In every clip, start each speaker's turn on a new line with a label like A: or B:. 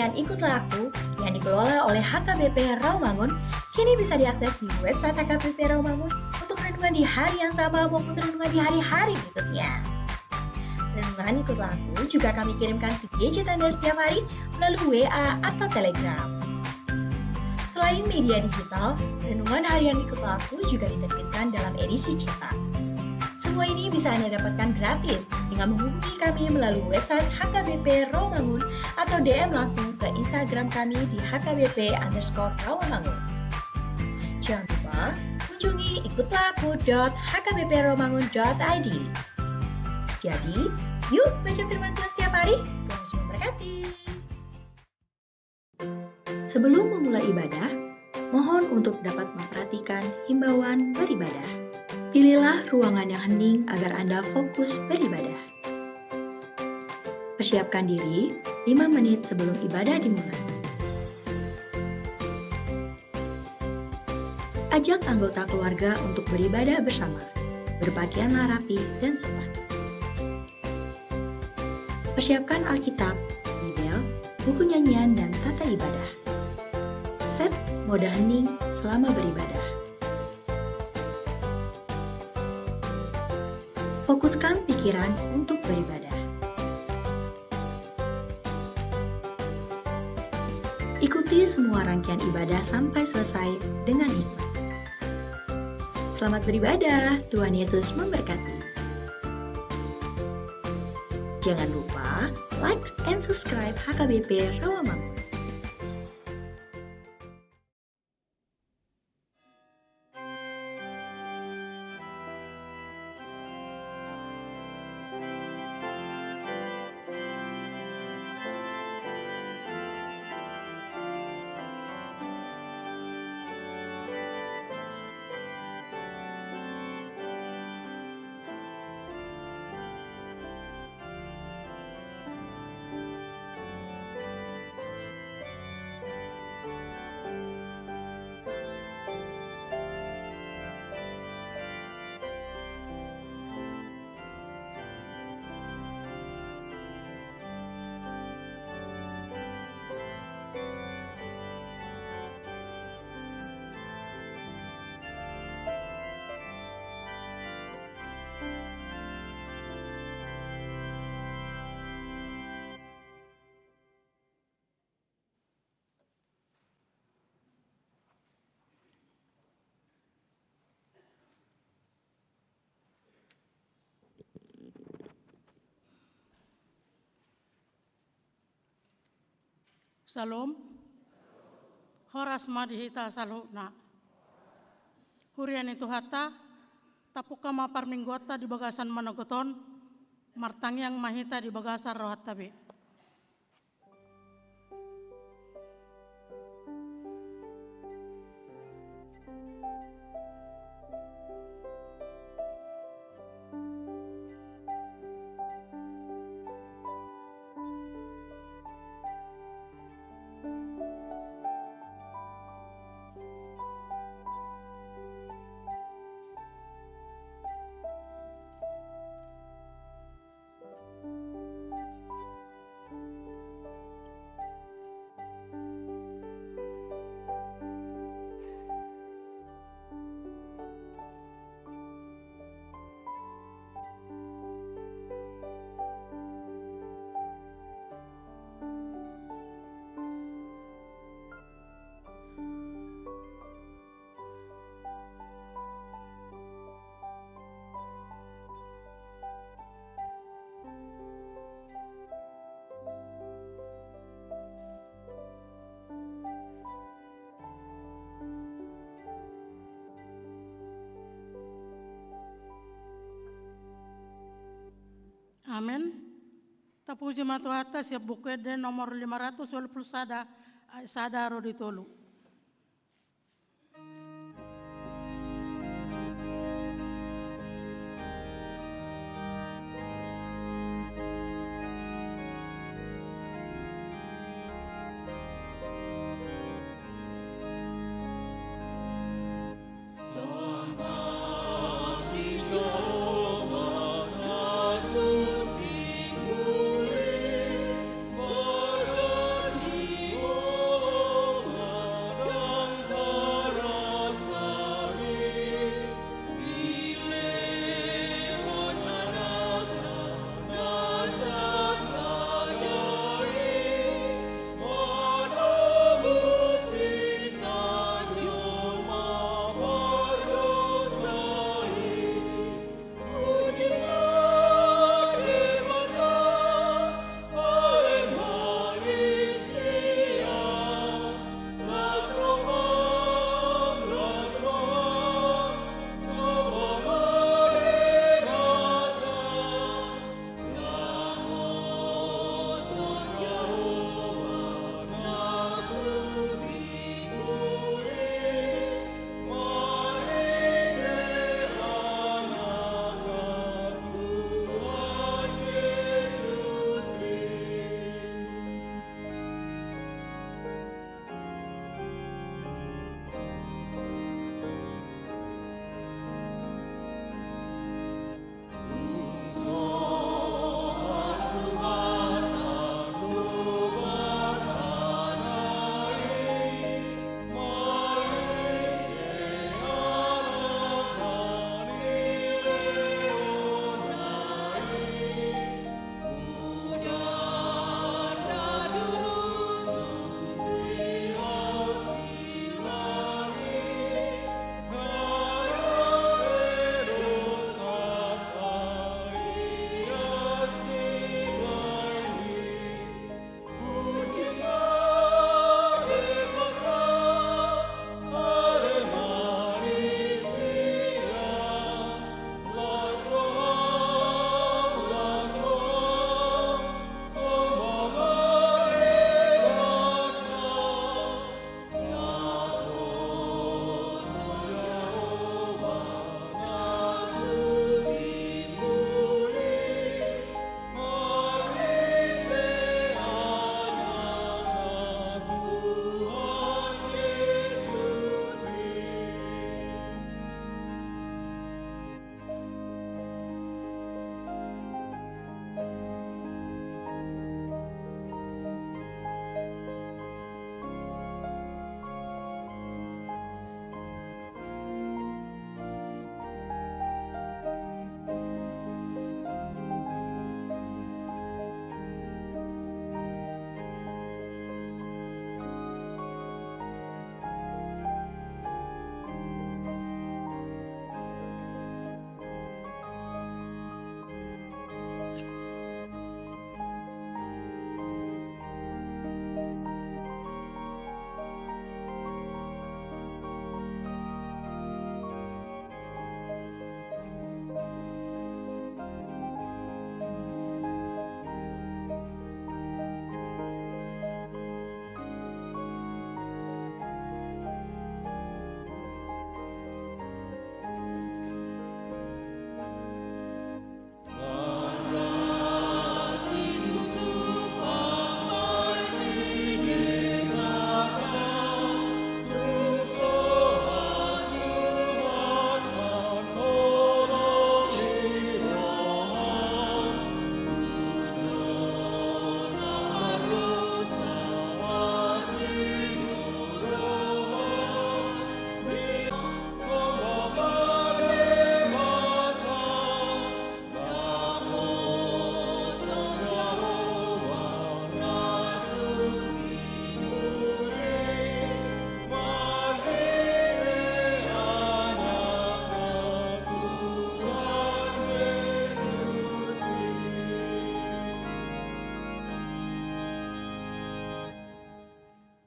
A: harian Ikutlah Aku yang dikelola oleh HKBP Rawamangun kini bisa diakses di website HKBP Rawamangun untuk renungan di hari yang sama maupun renungan di hari-hari berikutnya. Renungan Ikutlah Aku juga kami kirimkan ke gadget Anda setiap hari melalui WA atau Telegram. Selain media digital, renungan harian Ikutlah Aku juga diterbitkan dalam edisi cetak. Semua ini bisa Anda dapatkan gratis dengan menghubungi kami melalui website HKBP Rawamangun atau DM langsung ke Instagram kami di hkbp_rawamangun. Jangan lupa kunjungi ikutlahAku.hkbprawamangun.id. Jadi, yuk baca firman Tuhan setiap hari. Tuhan Yesus memberkati. Sebelum memulai ibadah, mohon untuk dapat memperhatikan himbauan beribadah. Pilihlah ruangan yang hening agar Anda fokus beribadah. Persiapkan diri 5 menit sebelum ibadah dimulai. Ajak anggota keluarga untuk beribadah bersama. Berpakaianlah rapi dan sopan. Persiapkan Alkitab, Bibel, buku nyanyian, dan tata ibadah. Set mode hening selama beribadah. Fokuskan pikiran untuk beribadah. Ikuti semua rangkaian ibadah sampai selesai dengan hikmat. Selamat beribadah, Tuhan Yesus memberkati. Jangan lupa like and subscribe HKBP Rawamangun.
B: Salom, horas madihita salukna. Hurian itu hata, tapukama parminggota di bagasan manogoton, martangyang mahita di bagasan rohat tabi. Amin. Tapuji matu atas ya buku ede nomor 520 sada rodi tolu.
C: Sampai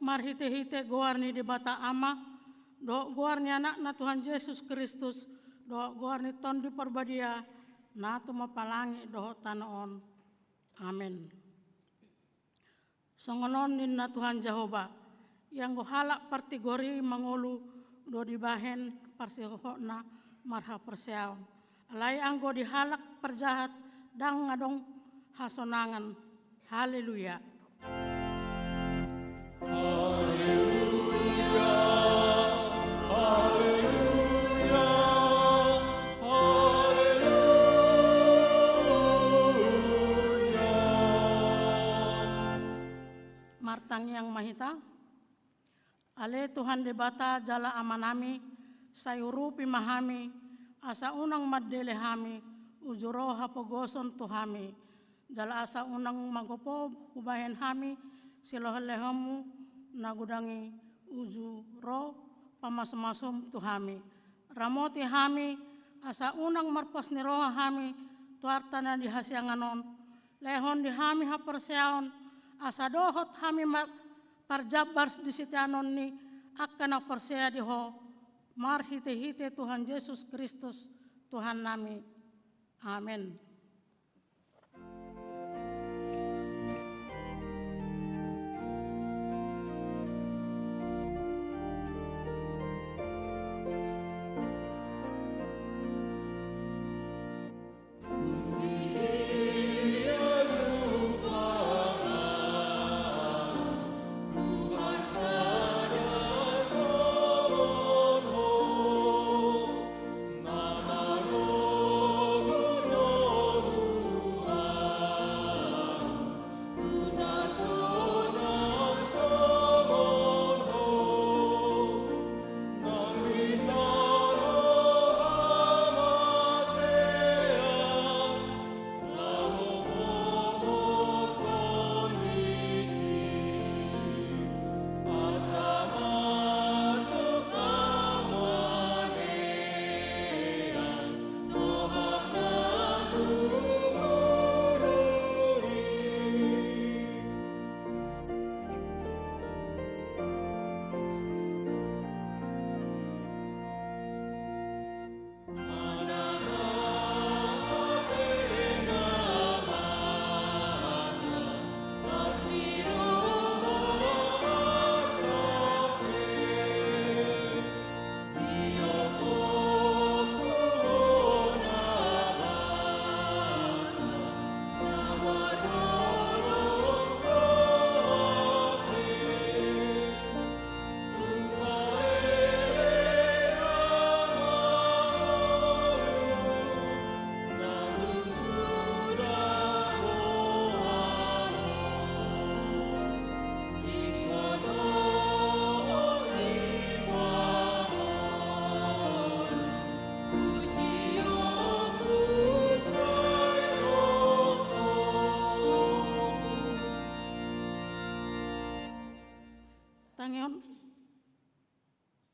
B: marhite-hite goarni di bata ama, do goarni anak na Tuhan Yesus Kristus, do goarni ton di perbadia, na tu mapalangi do tanoon. Amin. Songonon nin na Tuhan Jehovah, yang go halak partigori mangulu do dibahen parsihohna marha perseaon. Alai anggo dihalak perjahat dang ngadong hasonangan. Haleluya. Martang yang mahita, ale Tuhan debata jala amanami, sayurupi mahami, asa unang maddele hami, ujuro hapogoson tuhami, jala asa unang magopo hubahen hami, silohelehomu nagudangi ujuro pamasum-masum tuhami. Ramoti hami, asa unang marpos niroha hami, tuartana dihasyanganon, lehon dihami haperseaon, asa dohot hami parjabar di sitianon ni akan persea diho marhite-hite Tuhan Yesus Kristus Tuhan nami. Amin.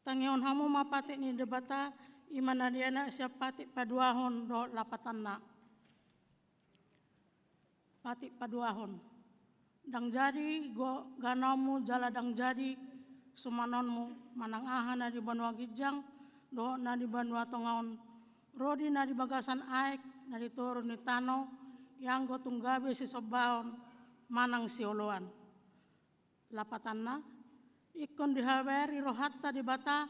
B: Tangion hamu mapati ni debata imana diana siap pati paduahon do lapatanna. Pati paduahon. Dang jadi go ganamu jala dang jadi sumanonmu manang aha na di banua gijang do na di banua tongaon. Rodi na di bagasan aek na di turun ni tano yang go tunggabe si sobaon manang sioloan. Lapatanna ikon dihaweri rohatta di bata,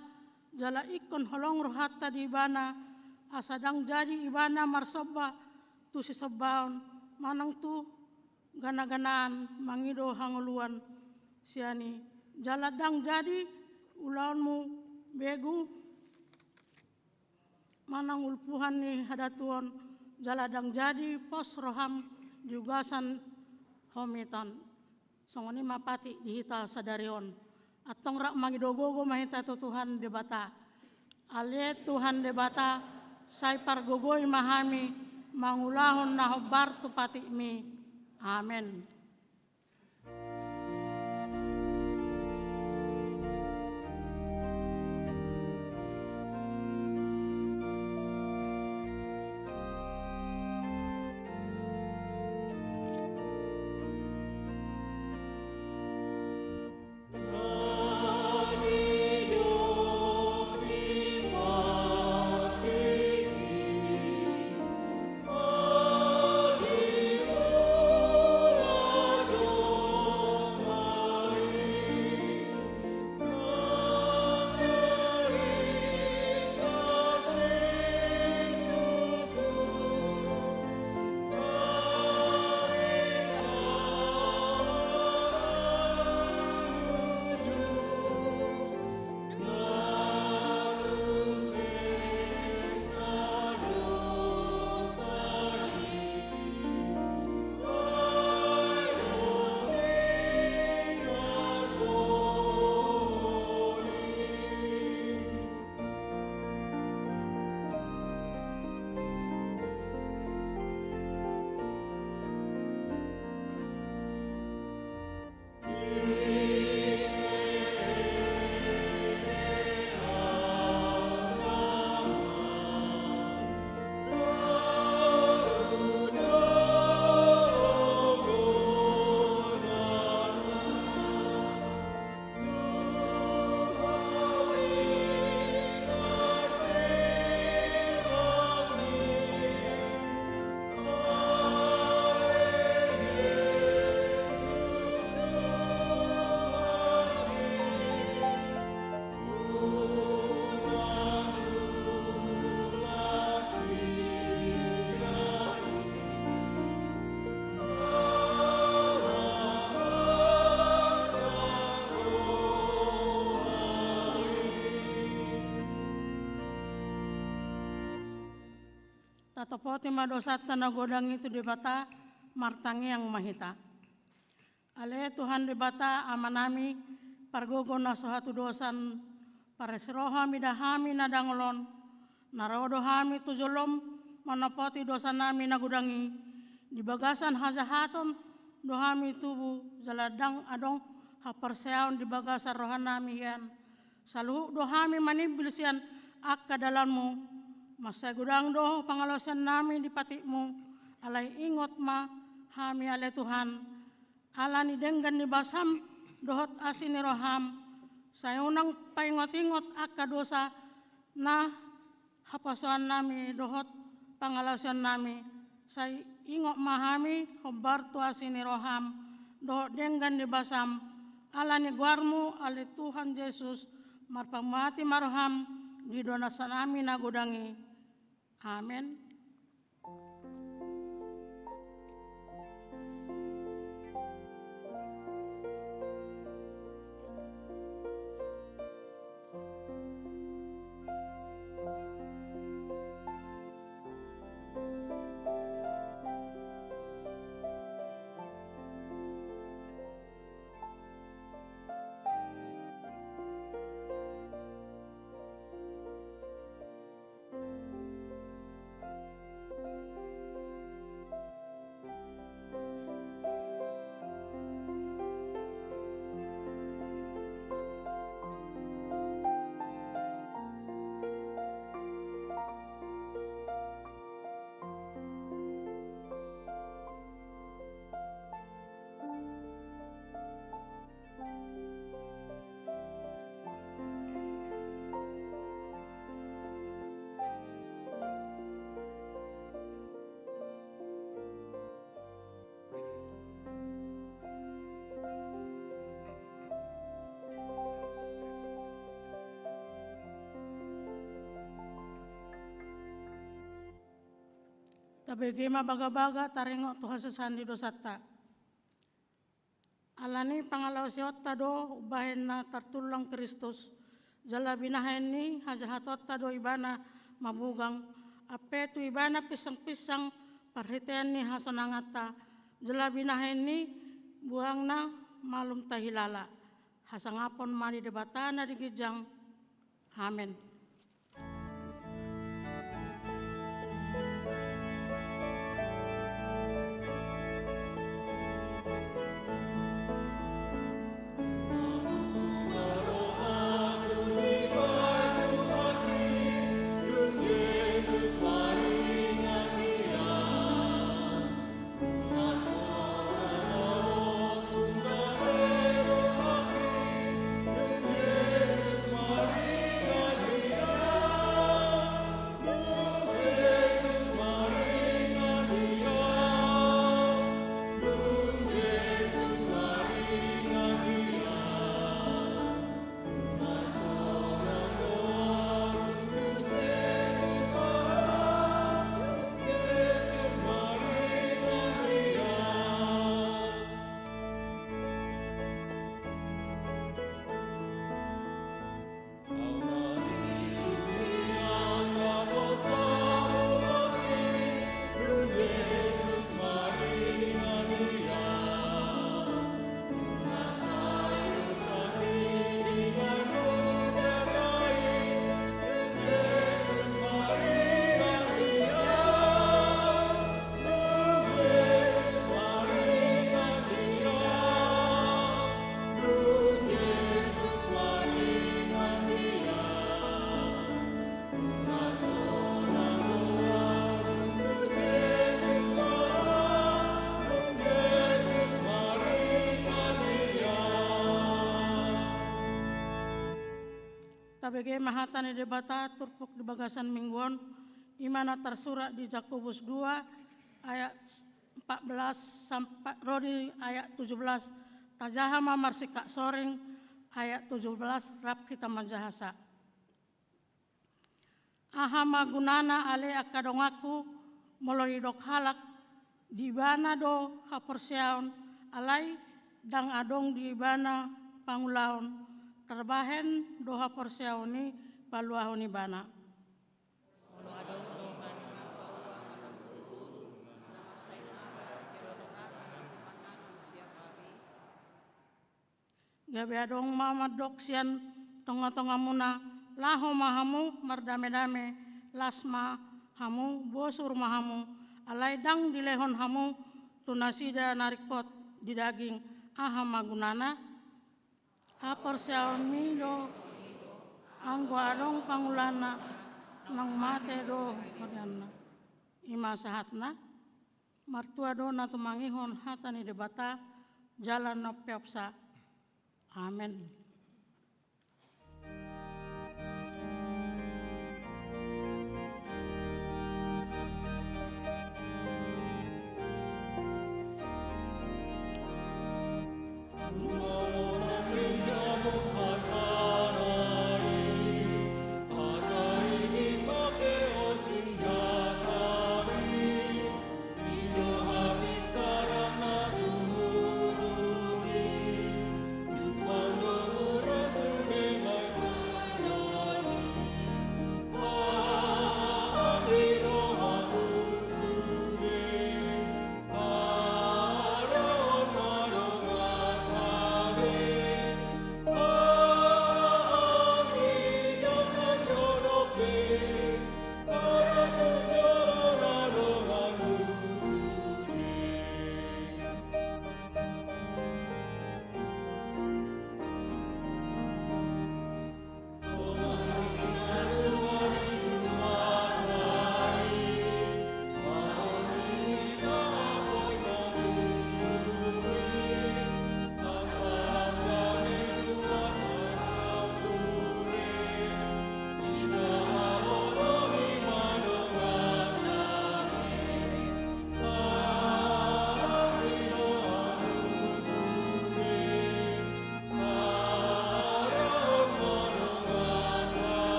B: jala ikon holong rohatta di ibana, asadang jadi ibana marsoba tu si sobaon, manang tu gana-ganaan mangido hanguluan siani, jala dang jadi ulaunmu begu, manang ulpuhan ni hadatuon, jala dang jadi pos roham diugasan homitan, songoni mapati dihital sadarion. Atong rak mangidogogo mahita tu Tuhan debata. Ale Tuhan debata say pargogoy mahami mangulahon na hobar tu pati mi. Amen.
C: No.
B: tatopoti madosata na godang itu di bata martangi yang mahita. Ale Tuhan di bata amanami pargogo na suhatu dosan paresirohami dahami na dangolon narodohami tujolom manapoti dosa nami na godangi di bagasan hajahaton dohami tubuh jaladang adong haperseaon di bagasan rohanami yan saluhu dohami manibilsian akka dalanmu masa gudang doh pangalosan nami di patikmu alai ingot ma hami ale Tuhan ala ni denggan ni basam dohot asini roham sayunang paingot-ingot akka dosa na hapasoan nami dohot pangalasan nami say ingok mahami hobar tu asini roham dohot denggan ni basam ala ni guarmu ale Tuhan Yesus marpamati marham di donasan nami na godangi. Amin. Tabegema baga-baga taringo tuha sesandi dosata. Alani pangalaw siot tado ubahen na tartulang Kristus. Jala binahen ni hajahatot tado ibana mabugang. Apetu ibana pisang-pisang parhitean ni hasonangata. Jala binahen ni buang na malum tahilala. Hasangapon mani debatana di gijang. Amen. Tabege mahatan di debata turpuk di bagasan mingguan imana tersurat di Yakobus 2 ayat 14 sampai rodi ayat 17 tajahama marsika soring ayat 17 rap kita majahasa. Ahama gunana ale akadongaku moloi dok halak di bana do haperseaon alai dang adong di bana pangulaon terbahen doha perseaoni paluahoni bana. gabe adong mamadok sian tonga-tonga muna laho mahamu mardame-dame lasma hamu bosur mahamu alai dang dilehon hamu tunasida narikot di daging aha magunana apor siaon mido anggo adong pangulana nang mate do koryanna ima sahatna martua do na tumangihon hatani debata jalan no piapsa amen.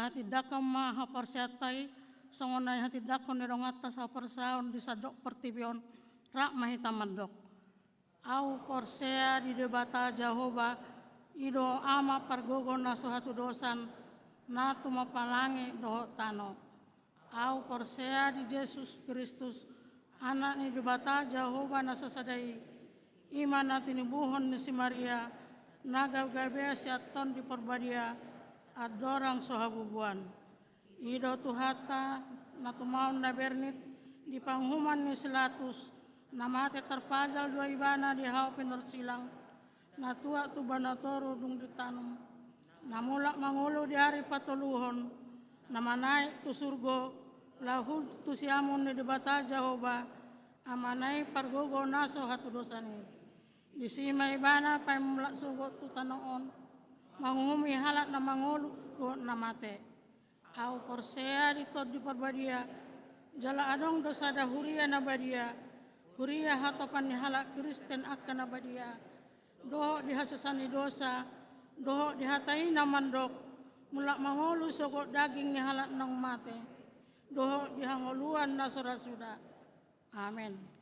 B: Hatidakam maha persiatai songonai hatidakon nirong atas hapersaon disadok pertibion rak mahita mandok au porsea di debata Jehovah ido ama pargogo naso hatu dosan na tumapalangi doho tano au porsea di Yesus Kristus anak ni debata Jehovah nasasadai iman na tinibuhon ni si Maria nagagabea si aton di perbadia adorang sohabubuan ido tuhata na tumaon na bernit di panghuman ni silatus na mate terpajal dua ibana di hao pinersilang na tua tu banatoro dung ditanum na mulak mangulo di hari patuluhon na manai tu surgo lahul tu siamun ni debata Jehovah amanai pargogo naso hatu dosani di sima ibana pai mulak surgo tu tanoon manghumi halat na mangulu na mate au porsea di tod di perbadia jala adong dosa da huria na badia huria hatopan ni halak Kristen akan na badia doho dihasasani dosa doho dihatai na mandok mulak mangolu sokok daging ni halak nang mate doho dihangoluan na sorasuda amen.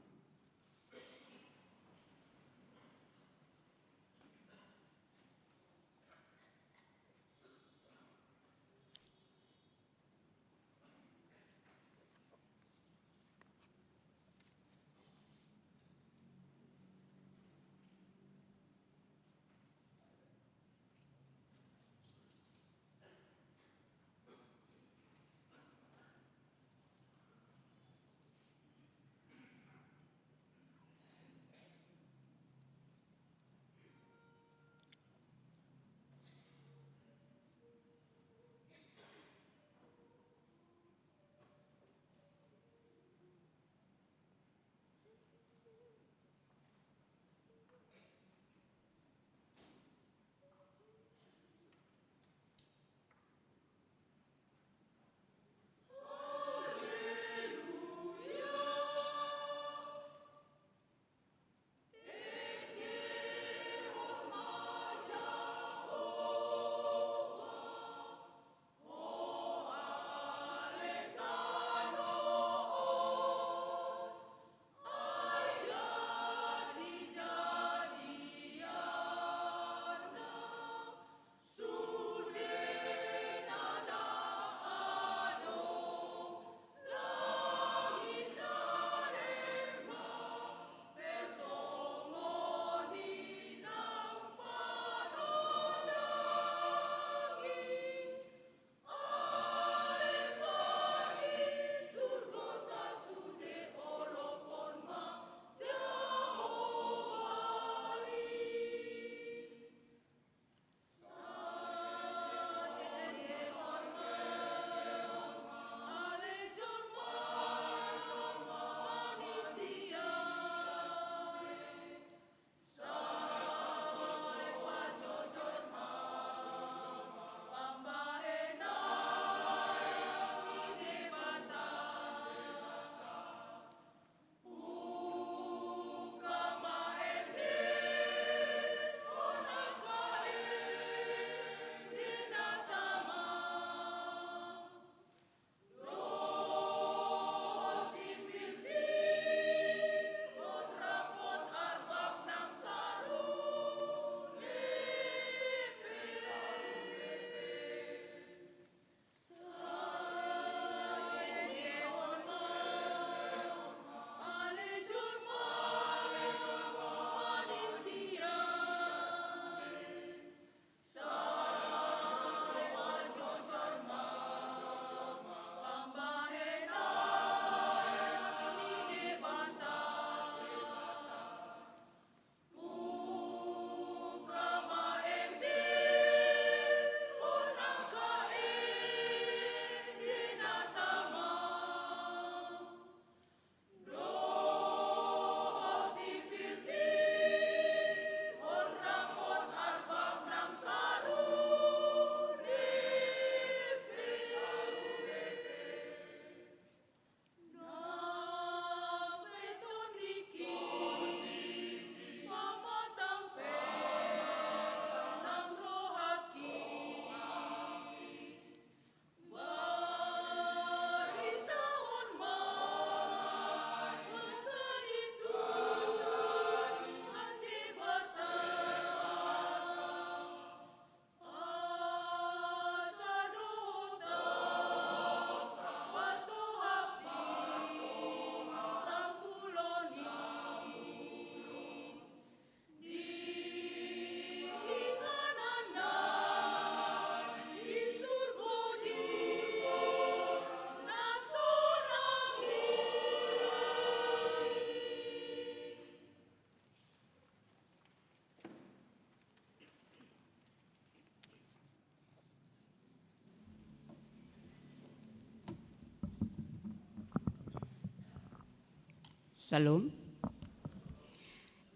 C: Salam.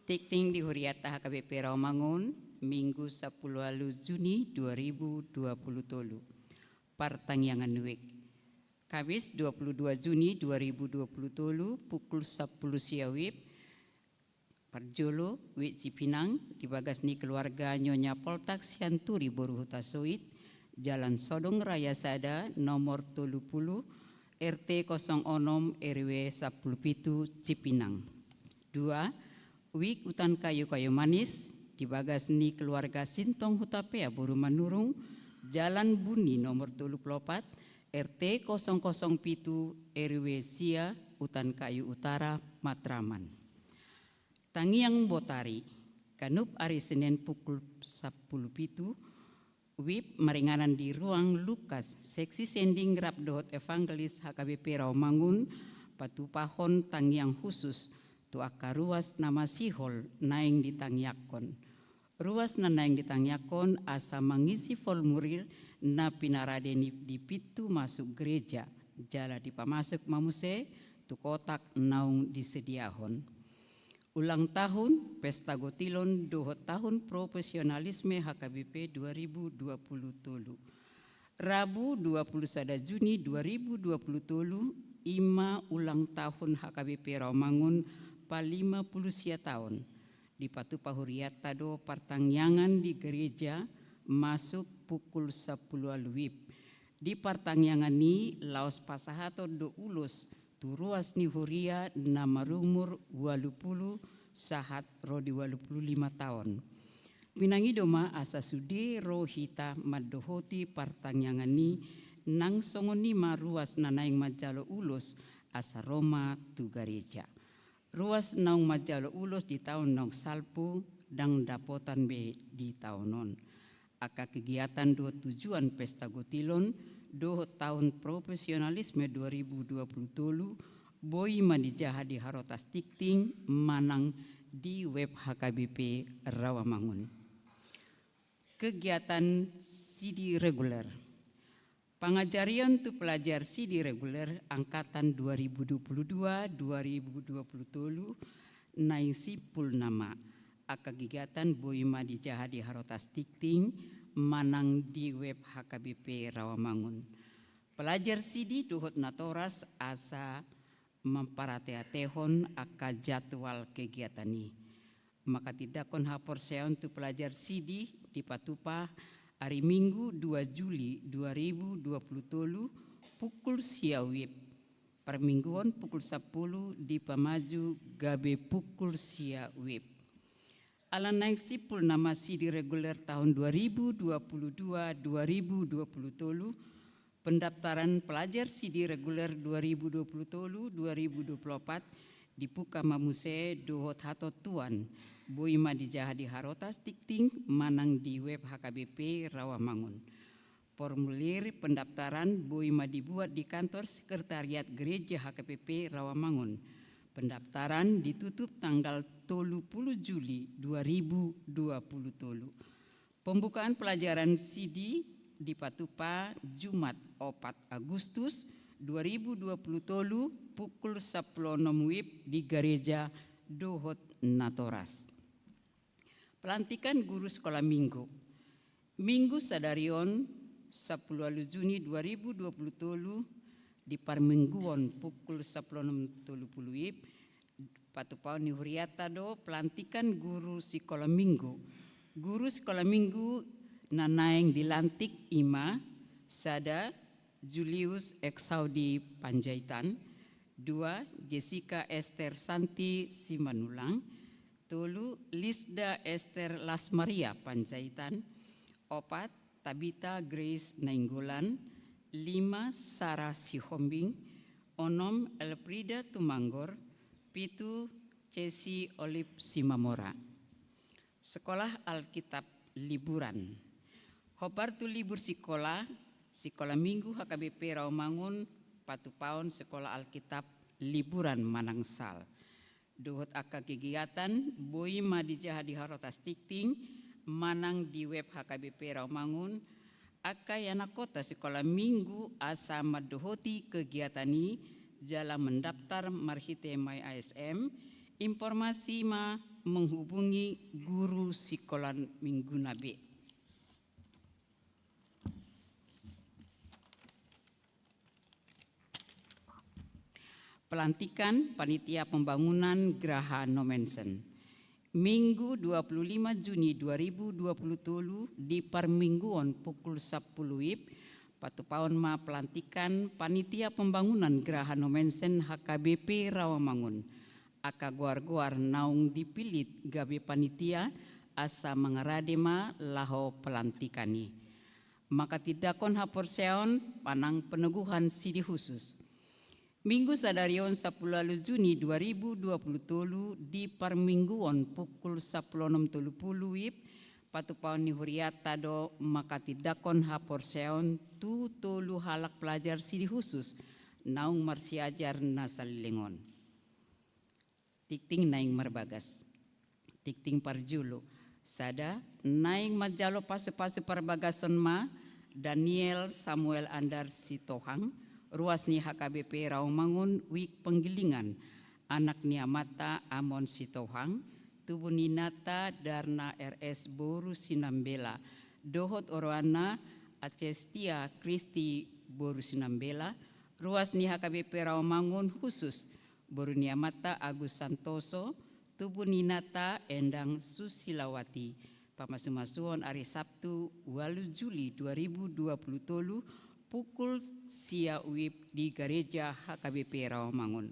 C: Tikting di Huriata HKBP Rawamangun, Minggu 10 Juni 2020. Partangyangan Nuik. Kamis 22 Juni 2020 pukul 10 siawib. Parjolo, Wit Cipinang, di Bagasni keluarga Nyonya Poltak Sianturi Boruhuta Soit, Jalan Sodong Raya Sada, nomor 30, RT 06 RW 17 Cipinang. 2. Wik Utan Kayu Manis, di Bagasni keluarga Sintong Hutapea Boru Manurung, Jalan Buni nomor 34, RT 007 RW Sia, Utan Kayu Utara, Matraman. Tangiang Botari, Kanup hari Senin pukul 10.07, WIB meringanan di ruang Lukas, seksi sending Rabdot Evangelis HKBP Rawamangun, patupahon tangiang khusus, tuaka ruas nama sihol naing di Tangyakon. Ruas na naing di Tangyakon asa mengisi formulir na pinaradeni di pitu masuk gereja, jala di pamasuk mamuse, tu kotak naung disediahon. Ulang tahun Pesta Gotilon dohot tahun profesionalisme HKBP 2020 tolu. Rabu 21 Juni 2020 tolu, ima ulang tahun HKBP Rawamangun pa 50 sia tahun. Di Patu Pahuriata do partangyangan di gereja masuk pukul 10 aluib. Di partangyangan ni laos pasahato do ulus turuas ni huria nama rumur 80 sahat rodi 85 tahun. Pinangi doma asa sudi rohita madohoti partangyangan ni nang songoni maruas nanaing majalo ulus asa Roma tu gereja. Ruas naung majalo ulus di tahun naung salpu dang dapotan be di tahunon. Aka kegiatan dua tujuan Pesta Gotilon do tahun profesionalisme 2020 tolu boi madijaha di Harotas Tikting manang di web HKBP Rawamangun. Kegiatan CD reguler. Pengajarian tu pelajar CD reguler angkatan 2022-2020 tolu naing sipul nama. Aka kegiatan boi madijaha di Harotas Tikting manang di web HKBP Rawamangun. Pelajar CD dohot natoras asa memparate-atehon aka jadwal kegiatan ini. Maka tidak kon hapor saya untuk pelajar CD di Patupa hari Minggu 2 Juli 2020 pukul siawib. Permingguan pukul 10 di Pamaju Gabe pukul siawib. Ala naik sipul nama CD reguler tahun 2022-2020 tolu, pendaftaran pelajar CD reguler 2020 tolu 2024 dibuka mamuse dohot hatot tuan boima dijaha di Harotas Tikting manang di web HKBP Rawamangun. Formulir pendaftaran boima dibuat di kantor sekretariat gereja HKBP Rawamangun. Pendaftaran ditutup tanggal 30 Juli 2020 tolu. Pembukaan pelajaran CD di Patupa Jumat 4 Agustus 2020 tolu pukul 10 WIB di gereja Dohot Natoras. Pelantikan guru sekolah minggu. Minggu sadarion 10 Juni 2020 tolu di Parmingguon pukul 10.30 WIB Patupau ni Huriata do pelantikan guru sekolah minggu. Guru sekolah minggu nanaeng dilantik ima sada Julius Exaudi Panjaitan, 2 Jessica Esther Santi Simanulang, 3 Lisda Esther Lasmaria Panjaitan, 4 Tabita Grace Nainggolan, 5 Sarah Sihombing, 6 Elfrida Tumanggor, 7 Cesi Olip Simamora. Sekolah Alkitab liburan. Hobar tu libur sekolah minggu HKBP Rawamangun Patupaon sekolah Alkitab liburan Manangsal. Dohot aka kegiatan boi madijaha di Harotas Tikting manang di web HKBP Rawamangun. Aka yana kota sekolah minggu asa madohoti kegiatan ini jala mendaftar marhite mai ASM, informasi ma menghubungi guru sekolah minggu nabe. Pelantikan Panitia Pembangunan Geraha Nomensen. Minggu 25 Juni 2020 di Parmingguon pukul 10 WIB, patupaon ma pelantikan Panitia Pembangunan Geraha Nomensen HKBP Rawamangun. Aka guar-guar naung dipilit gabe panitia asa mengeradema laho pelantikani. Maka tidakon haporseon panang peneguhan sidi khusus. Minggu sadarion 10 Juni 2020 di Parmingguon pukul 16.30 WIB patupaon ni huriata do maka tidakon haporseon tu tolu halak pelajar sidi khusus naung marsiajar nasalilingon. Tikting naing marbagas. Tikting parjulu. Sada naing majalo pasu-pasu parbagason ma Daniel Samuel Andar Sitohang, ruas ni HKBP Rawamangun wik penggilingan, anak ni Amata Amon Sitohang, tubuh ninata Darna RS Boru Sinambela, dohot oroana Acestia Kristi Boru Sinambela, ruas ni HKBP Rawamangun khusus, Boru ni Amata Agus Santoso, tubuh ninata Endang Susilawati, pamasumasuon hari Sabtu 8 Juli 2020 pukul sia WIB di gereja HKBP Rawamangun.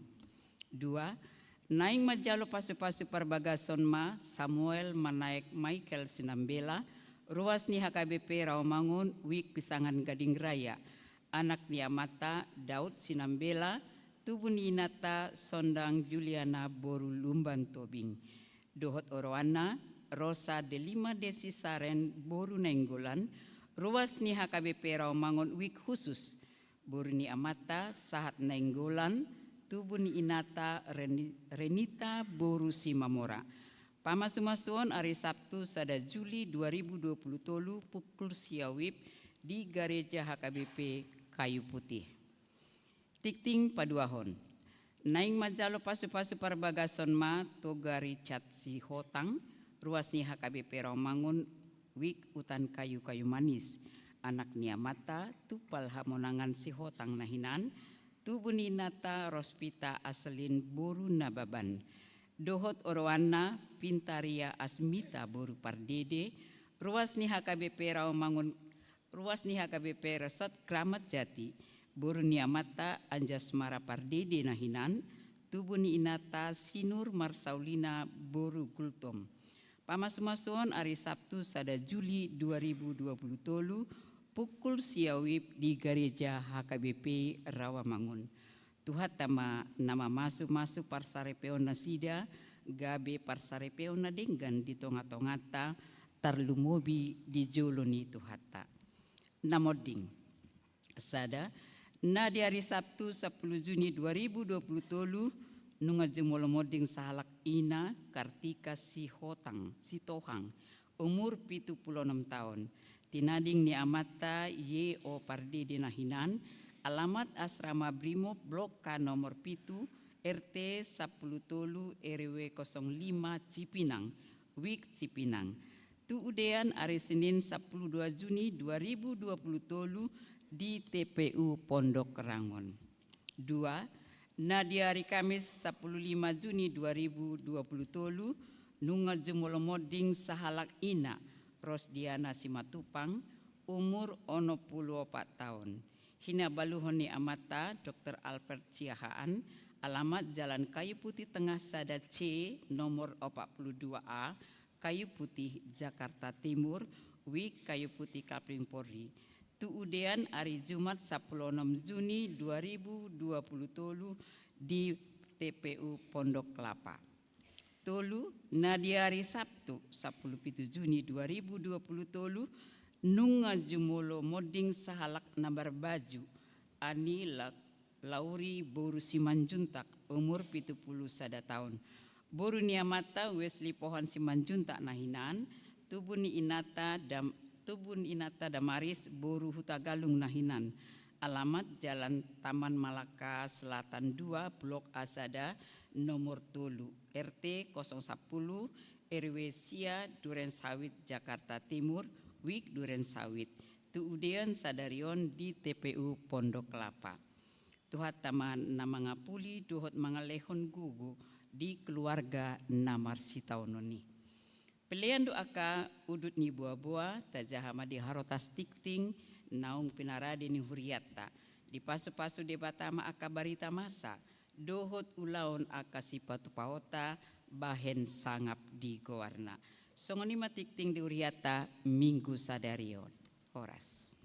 C: 2. Naing majalo pasu-pasu parbagason ma Samuel Manaek Michael Sinambela, ruas ni HKBP Rawamangun wik Pisangan Gading Raya, anak ni Amata Daud Sinambela, tubuh ni Inata Sondang Juliana Boru Lumban Tobing, dohot oroana Rosa Delima Desi Saren Boru Nenggolan, ruas ni HKBP Rawamangun wik khusus, Boru ni Amata Sahat Nenggolan, tubuh ni Inata Renita Boru Simamora. Pamasumasuon hari Sabtu sada Juli 2020 pukul sia WIB di gereja HKBP Kayu Putih. Tikting paduahon. Naing majalo pasu-pasu parbagason ma Toga Richard Sihotang, ruas ni HKBP Rawamangun wik utan kayu-kayu manis, anak ni Amata tupal hamonangan Sihotang nahinan, tubuh ni Nata Rospita Aselin Boru Nababan, dohot orowana Pintaria Asmita Boru Pardede, ruas ni HKBP Rawamangun, ruas ni HKBP Resort Kramat Jati, Boru ni Amata Anjasmara Pardede nahinan, tubuh ni Inata Sinur Marsaulina Boru Gultom. Pamasumasuon hari Sabtu sada Juli 2020 pukul sia WIB di gereja HKBP Rawamangun. Tuhat nama masu parsarepeon nasida gabe parsarepeon na denggan di tonga-tongata tarlumobi di joloni tuhata. Namoding. Sada na di hari Sabtu 10 Juni 2020 nunga jemolomoding sahalak ina Kartika Sitohang umur 76 tahun. Tinading ni Amata Y.O. Pardede nahinan, alamat asrama Brimo Blok K nomor 7 RT 10 RW 05 Cipinang, Wik Cipinang. Tuudean hari Senin 12 Juni 2020 di TPU Pondok Rangon. 2. Di hari Kamis 15 Juni 2020 nungal jemolomoding sahalak ina Rosdiana Simatupang umur 64 tahun. Hina baluhon ni Amata Dr. Albert Ciahaan, alamat Jalan Kayu Putih Tengah Sada C nomor 42A Kayu Putih Jakarta Timur, Wik Kayu Putih Kapling Polri. Tuudean hari Jumat 16 Juni 2020 di TPU Pondok Kelapa. Tolu di hari Sabtu 17 Juni 2020 nunga jumolo moding sahalak nabar baju ani Lauri Boru Simanjuntak umur 71 tahun. Boru ni Amata Wesley Pohan Simanjuntak nahinan, tubuh ni Inata Damaris Boru Hutagalung nahinan, alamat Jalan Taman Malaka Selatan 2, Blok Azada, nomor Tolu, RT 010, RW Sia, Duren Sawit, Jakarta Timur, Wik Duren Sawit, tuudean sadarion di TPU Pondok Kelapa. Tuhat taman nama ngapuli duhot mangalehon gugu di keluarga namar sitaunoni. Pilihan doaka udut ni buah-buah tajahama di harotas tikting naung pinaradi ni huriata. Di pasu-pasu debatama aka barita masa dohot ulaun aka sipatu paota bahen sangap di gowarna. Songoni matikting di huriata minggu sadarion. Horas.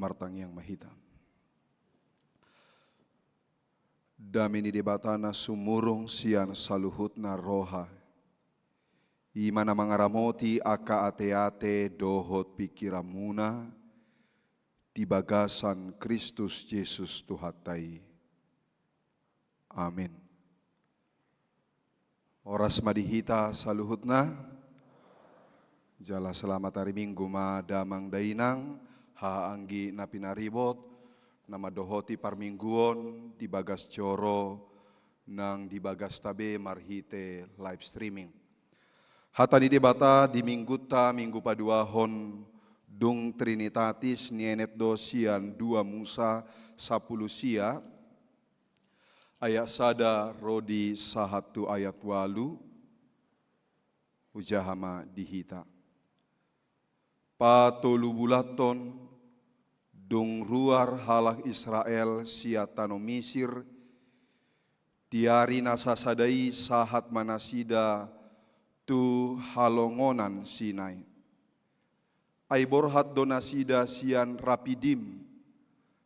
D: martang yang mahita. Damini debatana sumurung sian saluhutna roha. Imana mangaramoti aka ate-ate dohot pikiramuna di bagasan Kristus Yesus Tuhatai. Amin. Oras madihita saluhutna. Jala selamat hari Minggu ma damang dainang ha anggi napinaribot nama dohoti parmingguon di bagas coro nang di bagas tabe marhite live streaming. Hatani debata di minggu paduahon dung trinitatis nienet dosian dua Musa 10 sia ayat sada rodi sahatu ayat walu ujahama dihita. Patolu bulaton dung ruar halak Israel siatano Misir diari nasasadai sahat manasida tu halongonan Sinai. Ai borhat donasida sian rapidim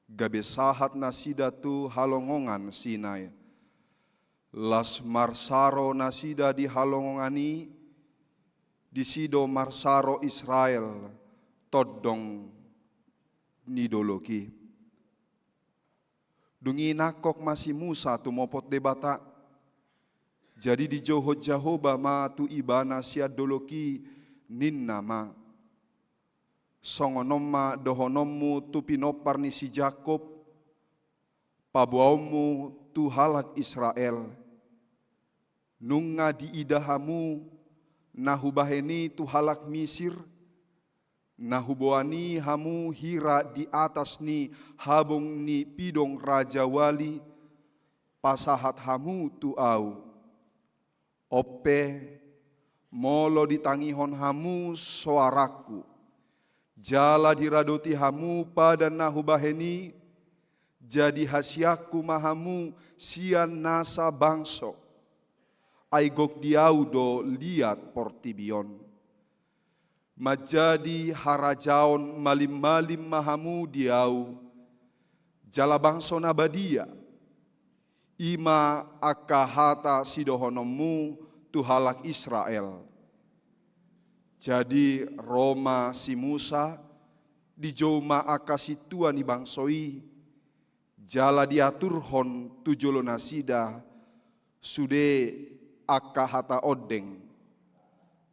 D: gabe sahat nasida tu halongongan Sinai. Las marsaro nasida di halongongani di sido marsaro Israel todong nidoloki. Dungi nakok masih Musa tu mopot debata. Jadi di Johot Jahoba ma tu ibana sia doloki ninna ma. Songonomma dohonommu tu pinopar ni si Jakob. Pabuaumu tu halak Israel. Nunga di idahamu nahubaheni tu halak Misir. Nahuboani hamu hira di atas ni habong ni pidong raja wali. Pasahat hamu tu au. Ope molo ditangihon hamu suaraku. Jala diradoti hamu pada nahubaheni. Jadi hasiaku mahamu sian nasa bangso. Aigok diaudo liat portibion. Majadi harajaon malim-malim mahamu diau. Jala bangso nabadia. Ima akahata sidohonomu tu halak Israel. Jadi Roma si Musa di joma akasitua ni bangsoi. Jala diaturhon tu jolo nasida sude akahata odeng.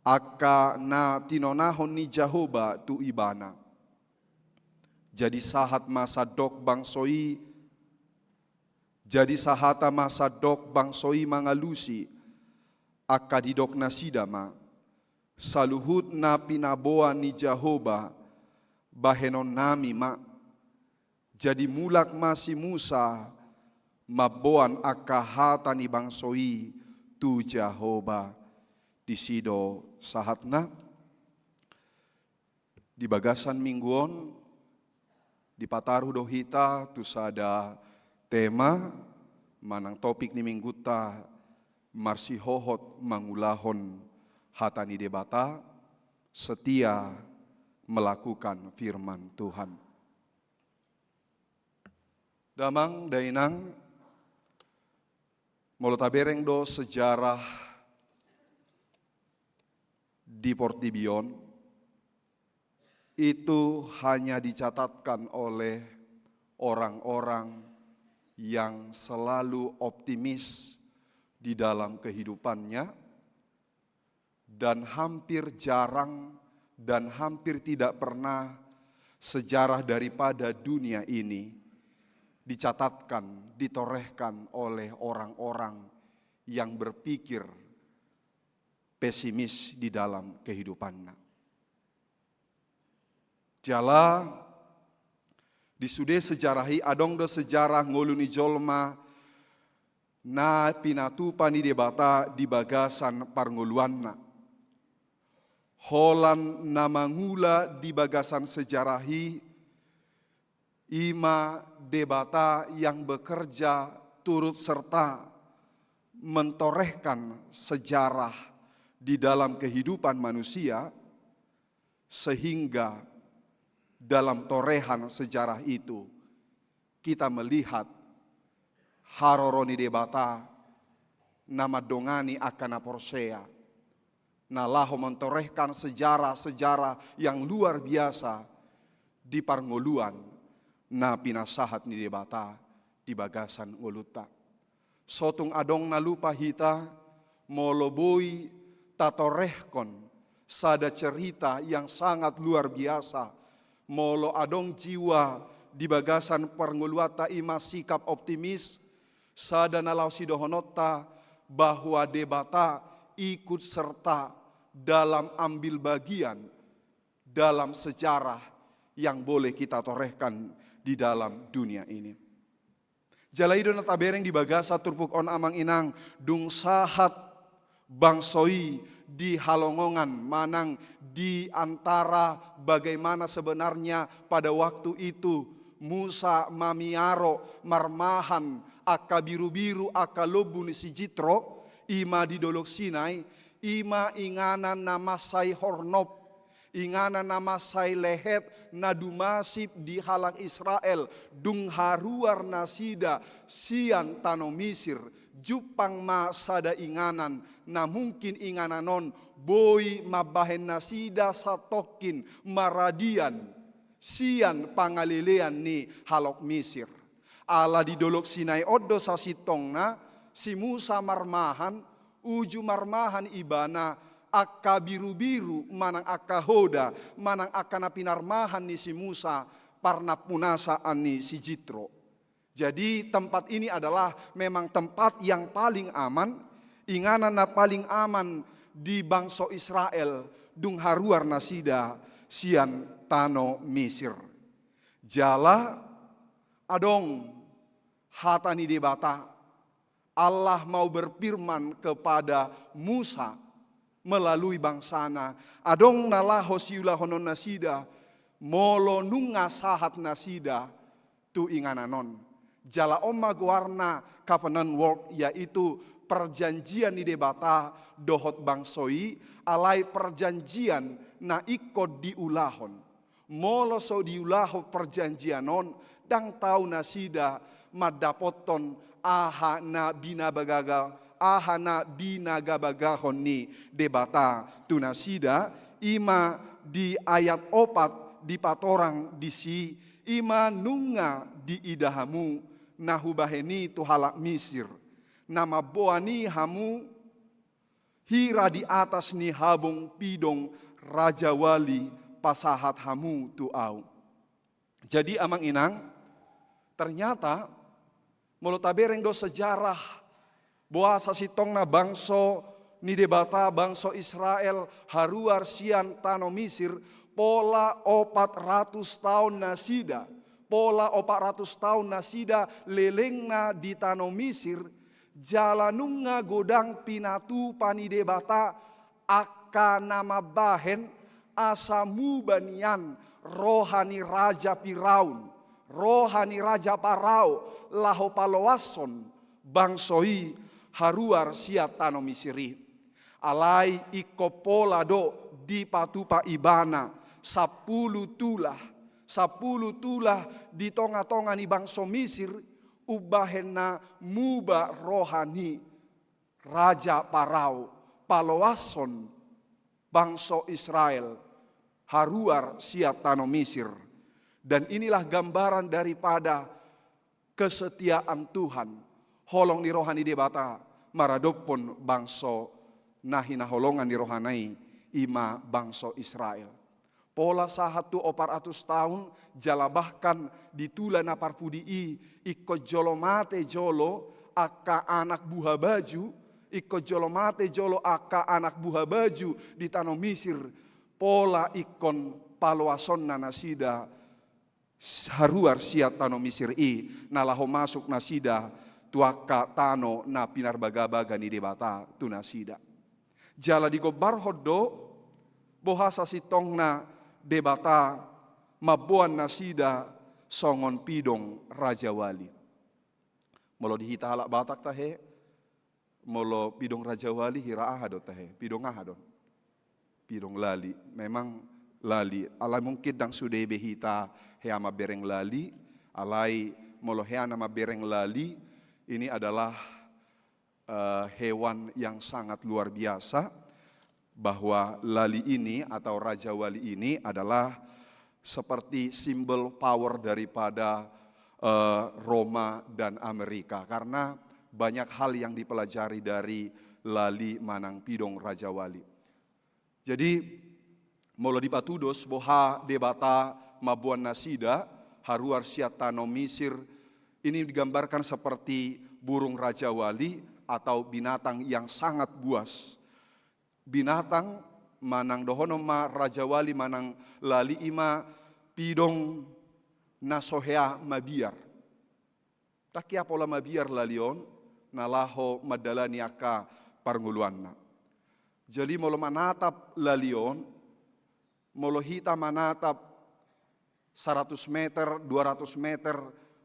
D: Aka na tinonahon ni Jahoba tu ibana. Jadi sahat masa dok bangsoi. Jadi sahata masa dok bangsoi mangalusi. Aka didok nasidama. Saluhut na pinaboa ni Jahoba. Bahenon nami ma. Jadi mulak masih Musa. Maboan akahata ni bangsoi tu Jahoba. Di sido sahatna di bagasan mingguon di pataruh dohita tu sada tema manang topik ni mingguta marsi hohot mangulahon hatani debata setia melakukan firman Tuhan. Damang dainang molotabereng do sejarah di Portibion itu hanya dicatatkan oleh orang-orang yang selalu optimis di dalam kehidupannya dan hampir jarang dan hampir tidak pernah sejarah daripada dunia ini dicatatkan, ditorehkan oleh orang-orang yang berpikir pesimis di dalam kehidupannya. Jala disude sejarahi adong do sejarah ngoluni jolma na pinatu pani debata di bagasan parngoluanna. Holan namangula di bagasan sejarahi ima debata yang bekerja turut serta mentorehkan sejarah di dalam kehidupan manusia sehingga dalam torehan sejarah itu kita melihat haroroni debata nama dongani akan Porsea. Nah laho mentorehkan sejarah-sejarah yang luar biasa di parngoluan na pinasahat ni debata di bagasan ngoluta. Sotung adong na lupa hita moloboi tatorehkon sada cerita yang sangat luar biasa. Molo adong jiwa di bagasan parngoluata ima sikap optimis sada nalau sidohonota bahwa debata ikut serta dalam ambil bagian dalam sejarah yang boleh kita torehkan di dalam dunia ini. Jalaido na tabereng di bagasa turpuk on amang inang dung sahat bangsoi di halongongan manang di antara bagaimana sebenarnya pada waktu itu Musa mamiaro marmahan aka biru-biru aka lobu ni si Jitro ima di dolok Sinai ima inganan nama say hornop inganan nama say lehet nadumasip di halak Israel dung haruar nasida sian tano Misir jupang ma sada inganan na mungkin ingananon boy mabahen nasida satokin maradian sian pangalilean ni halok Misir ala di dolok Sinai odo sasitong na si Musa marmahan uju marmahan ibana akka biru-biru manang akka hoda manang akka napinarmahan ni si Musa parna punasaan ni si Jitro. Jadi tempat ini adalah memang tempat yang paling aman, inganan na paling aman di bangsa Israel dung haruar nasida sian tano Misir. Jala adong hatani debata Allah mau berfirman kepada Musa melalui bangsana. Adong nalaho siula honon nasida, molo nunga sahat nasida tu ingananon. Jala oma guarna covenant work yaitu perjanjian di debata dohot bangsoi alai perjanjian na ikut diulahon. Molo so diulaho perjanjianon dang tau nasida madapoton aha na binagabagahon ni debata tunasida ima di ayat 4 di patorang disi ima nunga di idahamu nahubaheni tu halak Misir nama boani hamu hira di atas ni habong pidong raja wali pasahat hamu tu au. Jadi amang inang ternyata molo tabereng do sejarah boasa sitong na bangso ni debata bangso Israel haruar sian tano Misir pola 400 tahun nasida pola 400 tahun nasida lelengna di tano Misir jalanunga godang pinatu pani debata akka nama bahen asamu banian rohani raja Firaun rohani raja Parao laho paloason bangsoi haruar siat tano Misiri alai iko pola do di patupa ibana 10 tulah di tonga-tonga ni bangso Misir ubahena muba rohani raja Parao paloason bangso Israel haruar siat tano Misir. Dan inilah gambaran daripada kesetiaan Tuhan. Holong ni rohani debata maradopon bangso nahina holongan ni rohanai ima bangso Israel. Pola sahatu 400 tahun jala bahkan ditula na parpudii ikko jolomate jolo akka anak buah baju ikko jolomate jolo akka anak buah baju di tanah Misir pola ikon paloason na nasida haruar siat tano Misir nalaho masuk nasida tuaka tano na pinarbaga-baga ni debata tu nasida. Jala di gobar hodo bohasa sitong na debata mabuan nasida songon pidong raja wali. Molo dihita halak Batak tahe, molo pidong raja wali hira ahado tahe, pidong ahadon. Pidong lali, memang lali. Alai mungkin dang sudah behita heama bereng lali, alai molohea nama bereng lali. Ini adalah hewan yang sangat luar biasa, bahwa lali ini atau Raja Wali ini adalah seperti simbol power daripada Roma dan Amerika, karena banyak hal yang dipelajari dari lali manang pidong Raja Wali. Jadi molo di patudos boha debata mabuan nasida haruar siatano misir, ini digambarkan seperti burung Raja Wali atau binatang yang sangat buas. Binatang manang dohono ma Raja Wali manang lali ima pidong nasohea mabiar. Takia pola mabiar lalion nalaho madalani aka parnguluanna. Jadi molo manatap lalion, molo hita manatap 100 meter, 200 meter,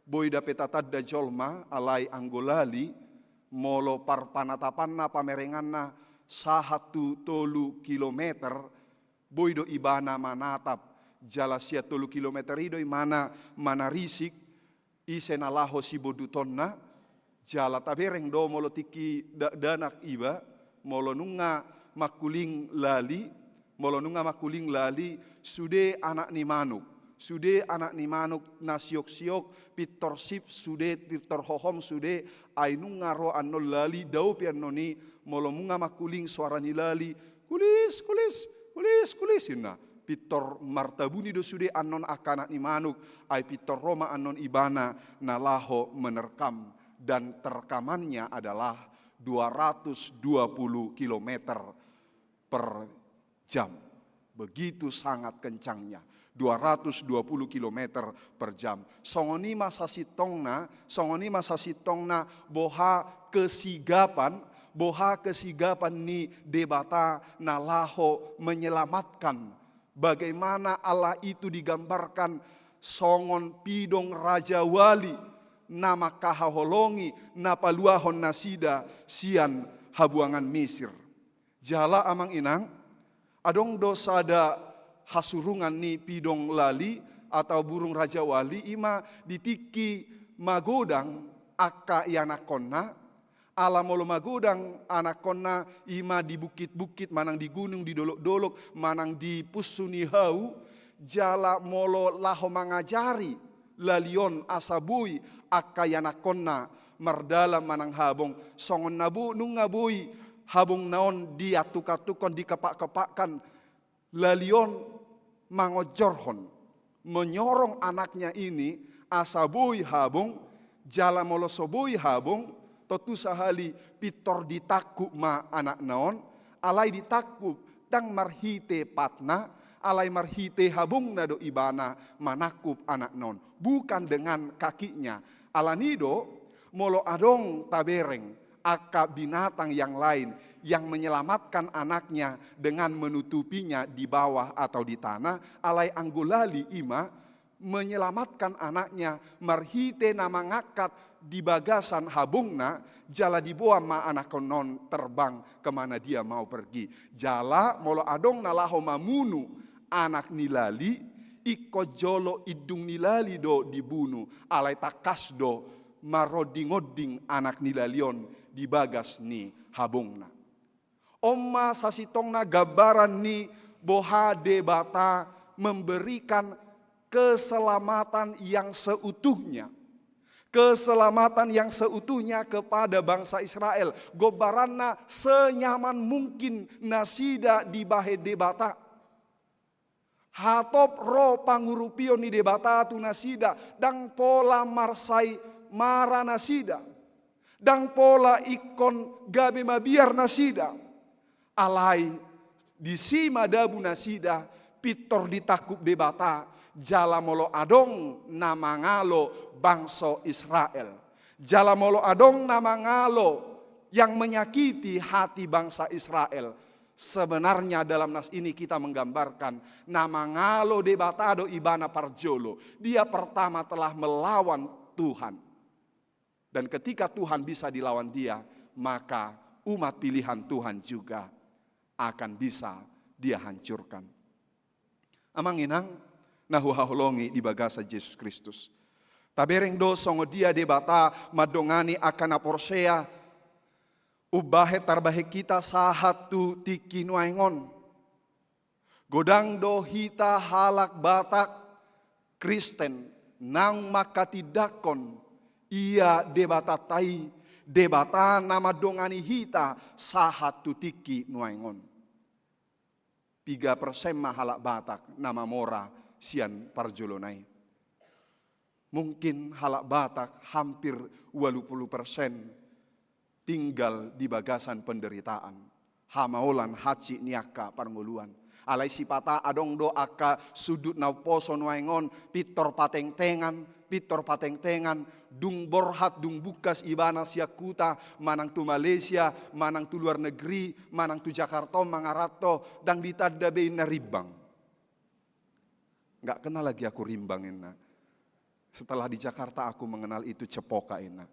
D: boy dapetatad da jolma alai anggolali, molo parpanatapanna pamerenganna 1 tolu kilometer, boy do ibana manatap jalasia 3 kilometer idoi mana risik, isenalaho si bodutonna, jala tabereng do molo tiki danak iba, molo nunga makuling lali, sude anak ni manuk. Sude anak ni manuk nasiok-siok, pitor sip, sude titor hohom, sude ainunga ro anol lali, dau pian noni, molo munga makuling suara ni lali, kulis, inna. Pitor martabuni do sude anon akanak ni manuk, ai pitor Roma anon ibana, nalaho menerkam. Dan terkamannya adalah 220 km per jam. Begitu sangat kencangnya. 220 km per jam. Songoni masa sitongna boha kesigapan ni debata nalaho menyelamatkan. Bagaimana Allah itu digambarkan songon pidong Raja Wali, nama kahaholongi, napaluahon nasida, sian habuangan Mesir. Jala amang inang, adong dosada hasurungan ni pidong lali atau burung Raja Wali ima ditiki magodang aka ianakonna, ala molo magodang anakonna ima di bukit-bukit, manang di gunung, di dolok-dolok, manang di pusuni hau, jala molo laho mangajari lalion asabui aka ianakonna merdala manang habong songon nabu nungabui habong naon diatuk-atukon dikepak-kepakkan lalion mangojorhon menyorong anaknya ini asabui habong jala molo sobui habong totu sahali pitor ditakuk ma anak naon alai ditakuk dang marhite patna alai marhite habong nado ibana manakup anak naon bukan dengan kakinya alanido molo adong tabereng aka binatang yang lain yang menyelamatkan anaknya dengan menutupinya di bawah atau di tanah, alai anggulali ima menyelamatkan anaknya marhite nama ngakat di bagasan habungna, jala dibawa ma anak konon terbang kemana dia mau pergi. Jala molo adong nalaho mamunu anak nilali, iko jolo idung nilali do dibunuh, alai takas do maroding-oding anak nilalion di bagas ni habungna. Oma sasitongna gambaran ni boha debata memberikan keselamatan yang seutuhnya. Keselamatan yang seutuhnya kepada bangsa Israel. Gobaranna senyaman mungkin nasida di bahe debata. Hatop ro pangurupio ni debata tu nasida. Dang pola marsai mara nasida. Dang pola ikon gabe mabiar nasida. Alai di sima dabu nasida pitor ditakub debata jala molo adong nama ngalo bangsa Israel. Jala molo adong nama ngalo yang menyakiti hati bangsa Israel. Sebenarnya dalam nas ini kita menggambarkan nama ngalo debata do ibana parjolo. Dia pertama telah melawan Tuhan. Dan ketika Tuhan bisa dilawan dia, maka umat pilihan Tuhan juga akan bisa dia hancurkan. Amang inang nahu haholongi di bagasa Yesus Kristus. Tabereng do songo dia debata madongani akan aporsea ubahe tarbahe kita sahat tu tiki nuaingon. Godang do hita halak batak Kristen nang makatidakon ia debata tai debata nama dongani hita sahat tu tiki nuaingon. 3% mahalak batak nama mora sian parjolonai. Mungkin halak batak hampir 80% tinggal di bagasan penderitaan. Hamaolan haci niaka parnguluan. Alai sipata adong do aka sudut nau poso nuaingon pitor pateng-tengan, dung borhat, dung bukas ibana siakuta, manang tu Malaysia, manang tu luar negeri, manang tu Jakarta, mangarato, dang ditadabein na ribang. Nggak kenal lagi aku rimbang ina. Setelah di Jakarta aku mengenal itu cepoka ina.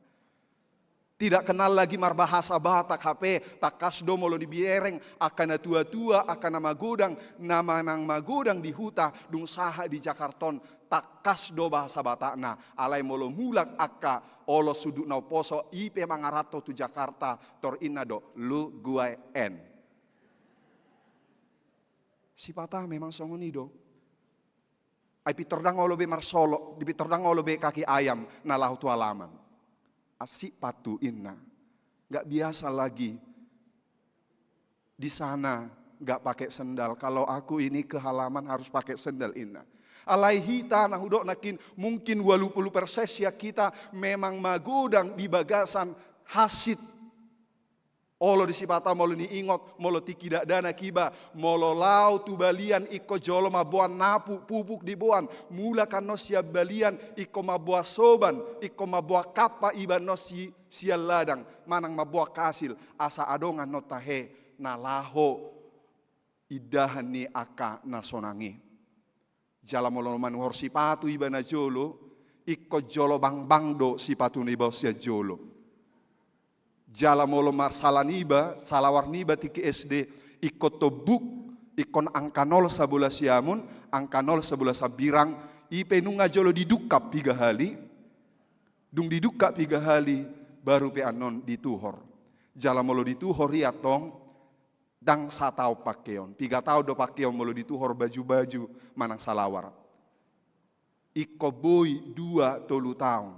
D: Tidak kenal lagi marbahasa Batak HP, takasdo molo di biereng, akan tua-tua, akan nama godang, nama nang magodang di huta, dung saha di Jakarton, takasdo bahasa Batakna, alai molo mulak akka, olo sudut nau poso, ipe mangarato tu Jakarta, tor inna do, lu guai en. Si patah memang songonido. Ai pitordang olo be marsolo, di pitordang olo be kaki ayam, nalahu tu alaman. Asik patu inna, nggak biasa lagi di sana nggak pakai sendal. Kalau aku ini ke halaman harus pakai sendal inna. Alai hita nah hudok nakin mungkin 80% ya kita memang magodang di bagasan hasid. Olo disipata molo ni ingot, molo tikidak dana kiba, molo lau tu balian iko jolo mabuan napu pupuk di buan, mula kano siap balian iko mabua soban, iko mabua kapa iba no sial ladang, manang mabua kasil, asa adongan no tahe, na laho idahan ni aka na sonangi. Jala molo manuhor sipatu iba na jolo, iko jolo bang do sipatu ni bau sia jolo. Jala molo marsalan iba, salawar niba tiki SD, ikut tobuk, ikon angka 0 sabulah siamun, angka 0 sabulah sabirang, ipe nunga jolo didukap 3 hali, dung didukap 3 hali, baru pe anon dituhor. Jala molo dituhor riatong, dang satau pakeon, 3 tau do pakeon molo dituhor baju-baju manang salawar. Iko boy 2 tolu tahun,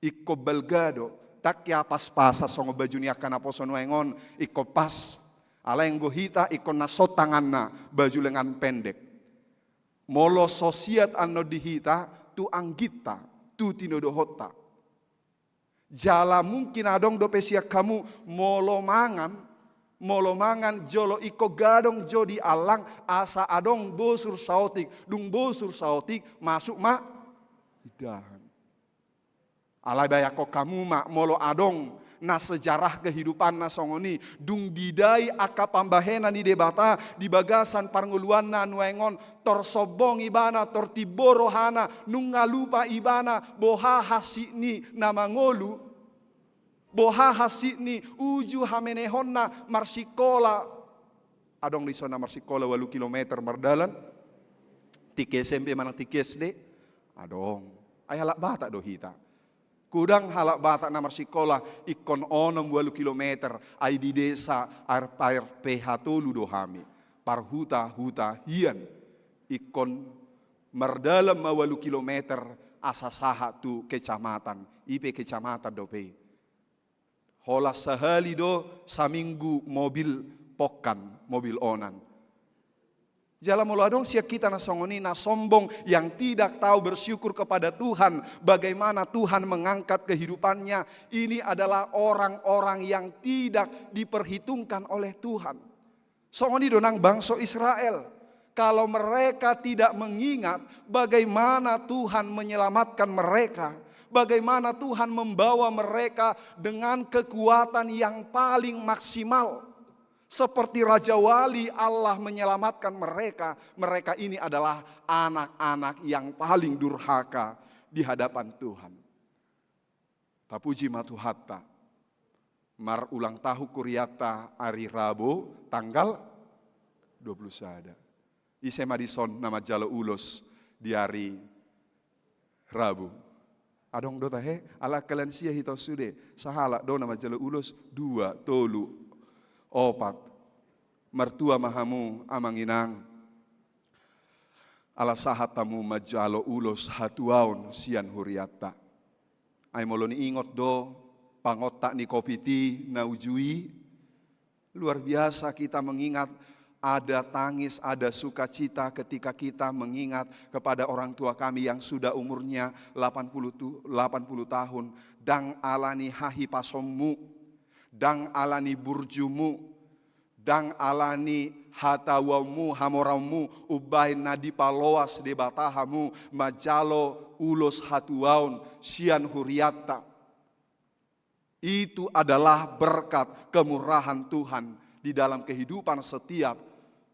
D: iko belgado, tak ya pas-pasa songo baju ni akan aposo nuengon iko pas ala yang gohita iko nasot tangan na baju lengan pendek molo sosiat ano dihita tu anggita tu tinodo hota jala mungkin adong do pesia kamu molo mangan jolo iko gadong jodi alang asa adong bosur sautik dung bosur sautik masuk ma idahan. Alai bayako kamu mak molo adong na sejarah kehidupan na songoni dung didai aka pambahena ni debata di bagasan parnguluan na nuengon tor sobong ibana tor tiborohana nunga lupa ibana boha hasini nama ngolu boha hasini uju hamenehonna marsikola adong di sona marsikola 8 kilometer mardalan tiki SMP manang tiki SD adong ay halak bata do hita. Kudang halak batak namar sikola ikon onom 8 kilometer ay di desa air PH tolu dohami parhuta hian ikon merdalam 8 kilometer asa saha tu kecamatan ipe kecamatan dope hola sehali do saminggu mobil pokan mobil onan. Jala molo adong siak kita na songoni na sombong yang tidak tahu bersyukur kepada Tuhan. Bagaimana Tuhan mengangkat kehidupannya. Ini adalah orang-orang yang tidak diperhitungkan oleh Tuhan. Songoni donang bangsa Israel. Kalau mereka tidak mengingat bagaimana Tuhan menyelamatkan mereka. Bagaimana Tuhan membawa mereka dengan kekuatan yang paling maksimal. Seperti Raja Wali Allah menyelamatkan mereka. Mereka ini adalah anak-anak yang paling durhaka di hadapan Tuhan. Tapuji matuhatta. Mar ulang tahun Kuriata hari Rabu tanggal 20 sada. Ise Madison nama jalo ulos di hari Rabu. Adong do tahe ala kalian sia hito sude sahala do nama jalo ulos 2 3 4 mertua mahamu amanginang ala sahatamu majalo ulos hatuaun sian huriata. Ay moloni ingot do pangotak ni kopiti na ujui. Luar biasa kita mengingat ada tangis, ada sukacita ketika kita mengingat kepada orang tua kami yang sudah umurnya 80 tahun. Dang alani hahi pasommu, dang alani burjumu, dang alani hatawamu hamoramu ubay nadi paloas de batahamu majalo ulos hatuaun sian huriata. Itu adalah berkat kemurahan Tuhan di dalam kehidupan setiap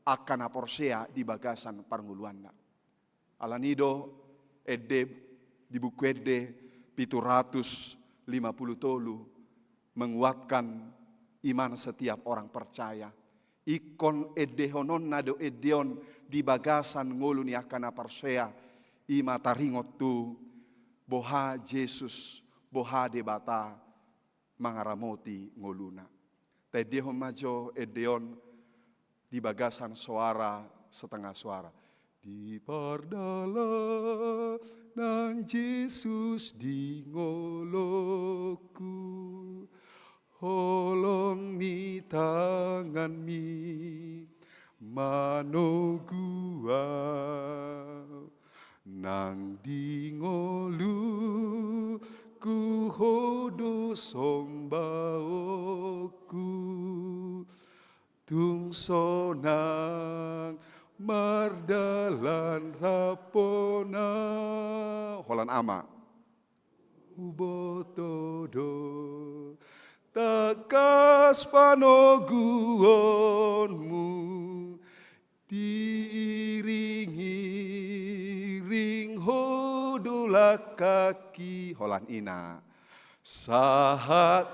D: akana porsea di bagasan parnguluanda. Alanido ede di buku ede 750 tolu menguatkan iman setiap orang percaya. Ikon edehonon nado edeon di bagasan ngoluni akana porsea ima taringot tu boha Yesus boha debata mangaramoti ngoluna. Tedehon majo edeon di bagasan suara setengah suara. Di pardala nang Yesus di ngoloku, holong mi tangan mi manogua nang di ngolu ku hodo sombaoku tung sonang mardalan rapona holan ama ubotodo takas panoguonmu diiringi ring hodulak kaki holan ina sahat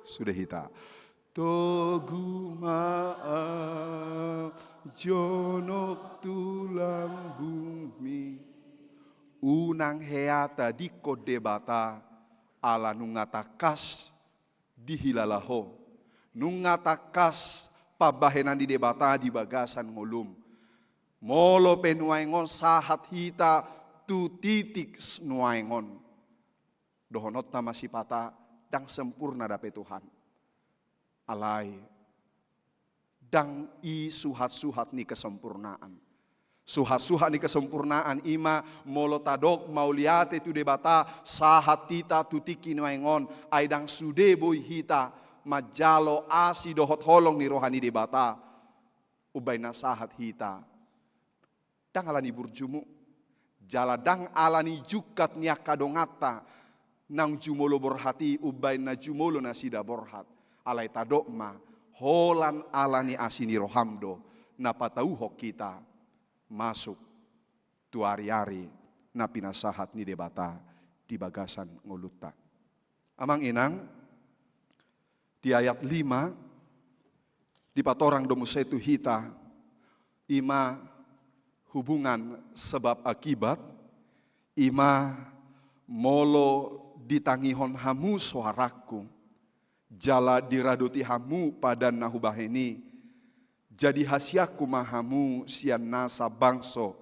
D: sudah hita togu maaf jonok tulang bumi unang heata di kode bata ala nungatakas dihilalaho nungatakas pabahenan di debata di bagasan ngolum molo penuaingon sahat hita tu titik nuaingon dohonot nama sipata dang sempurna dape Tuhan alai dang i suhat-suhat ni kesempurnaan suhat-suhat ni kesempurnaan ima molotadok mauliate tu debata sahat tita tutiki nuaingon aidang sude boy hita majalo asi dohot holong ni rohani debata ubay na sahat hita dang alani burjumu jala dang alani jukat niak kadongata nang jumolo borhati ubay na jumolo na sida borhat alay tadok ma holan alani asini rohamdo na patauhok kita masuk tu ari-ari na pinasahat ni debata di bagasan ngoluta. Amang inang di ayat 5 di patorang domusetu hita ima hubungan sebab akibat ima molo ditangihon hamu suaraku jala diraduti hamu pada nahubaheni jadi hasiaku mahamu sian nasa bangso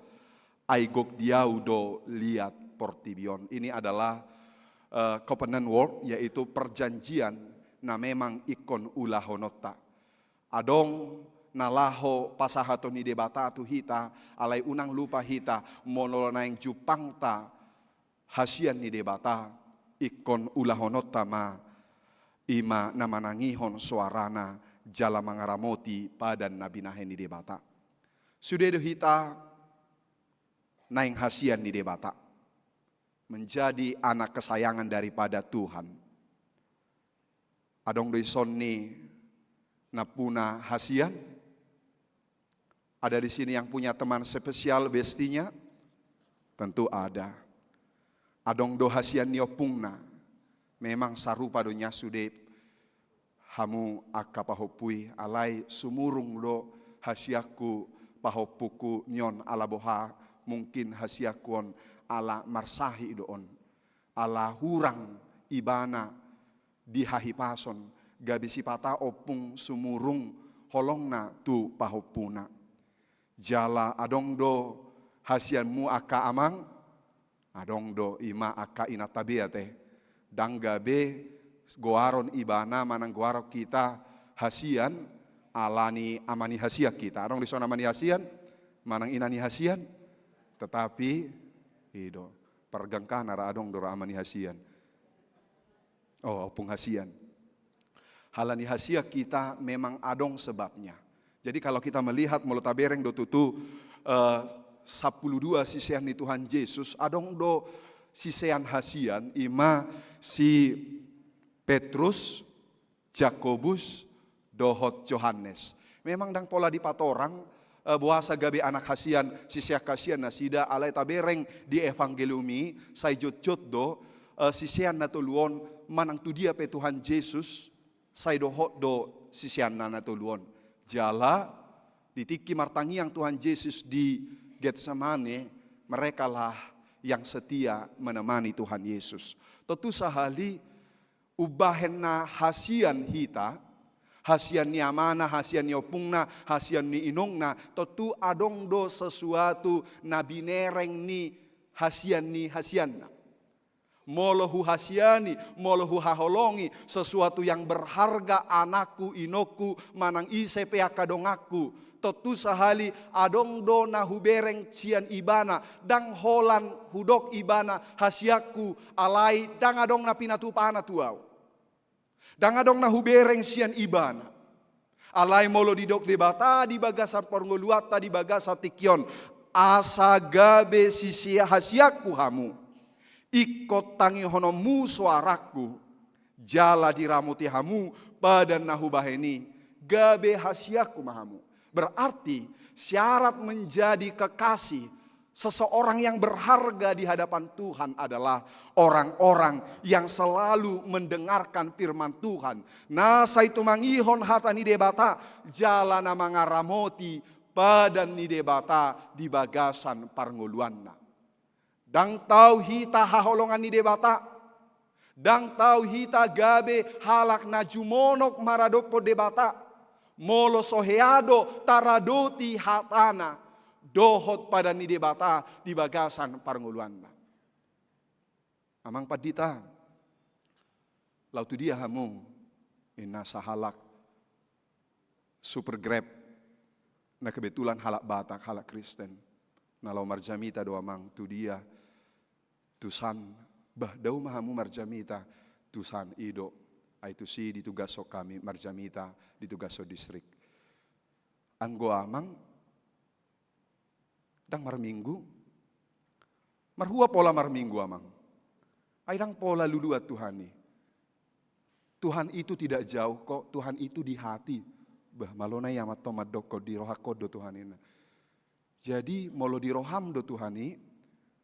D: aigok diaudo liat portibion. Ini adalah covenant word yaitu perjanjian na memang ikon ulahonota adong nalaho pasahato ni debata tu hita alai unang lupa hita monolona yang jupangta hasian ni debata ikon ulahonota ma ima namanangihon suarana jala mangaramoti pada nabi nahen ni debata sudah hita naing hasian ni debata menjadi anak kesayangan daripada Tuhan adong doison ni napuna hasian ada di sini yang punya teman spesial bestinya tentu ada adong do hasian niopungna memang sarupa donya sude hamu akka pahopui alai sumurung do hasiaku pahopuku nyon ala boha mungkin hasiakuon ala marsahi doon ala hurang ibana di hahipason gabi sipata opung sumurung holongna tu pahopuna jala adong do hasianmu akka amang adong do ima akka inatabiate danggabe goaron ibana manang goarok kita hasian alani amani hasiak kita. Adong dison amani hasian manang inani hasian tetapi ido pergengkan ara adong dora amani hasian. Oh, opung hasian. Halani hasiak kita memang adong sebabnya. Jadi kalau kita melihat mulut tabereng do tutu 12 sisean ni Tuhan Yesus adong do sisean hasian ima si Petrus, Jakobus, dohot Yohanes. Memang dang pola di patorang buasa gabe anak hasian sisiak kasian nasida alai tabereng di evangeliumi sai jot do sisian natuluon manang tu dia pe Tuhan Yesus sai dohot do sisian natuluon. Jala ditiki martangi yang Tuhan Yesus di Getsemane mereka lah yang setia menemani Tuhan Yesus. Tentu sahali ubahena hasian hita, hasian ni amana, hasian ni opungna, hasian ni inongna, tentu adong do sesuatu na binereng ni hasianna. Molohu hasiani, molohu haholongi, sesuatu yang berharga anakku, inoku, manang isepe akadongaku. Tentu sahali adong do na hubereng cian ibana, dang holan hudok ibana hasiaku alai, dang adong na pinatu pana tuau. Dang adong na hubereng sian ibana. Alai molo didok debata di bagasar porngoluata di bagasar tikyon. Asa gabe sisia hasiaku hamu. Ikot tangi honomu suaraku. Jala diramuti hamu pada nahu baheni. Gabe hasiaku mahamu. Berarti syarat menjadi kekasih seseorang yang berharga di hadapan Tuhan adalah orang-orang yang selalu mendengarkan firman Tuhan. Nasa itu mangihon hata ni debata jalana mangaramoti padan ni debata di bagasan parngoluanna. Dang tau hita haholongan ni debata. Dang tau hita gabe halak najumonok maradopo debata. Molo soheado taradoti hatana. Dohot pada ni debata di bagasan parngoluanna. Amang padita. Lautu dia hamu. Ina sahalak. Super grab. Na kebetulan halak Batak, halak Kristen. Na lau marjamita do amang tu dia. Tusan. Bah dau mahamu marjamita. Tusan ido. Aitu si ditugaso kami marjamita. Ditugaso distrik. Anggo amang. Dang marminggu. Marhua pola marminggu amang. Aidang pola luluat Tuhani. Tuhan itu tidak jauh kok. Tuhan itu di hati. Bah malona yamat tomadoko di rohakodo Tuhanina. Jadi molo di roham do Tuhani.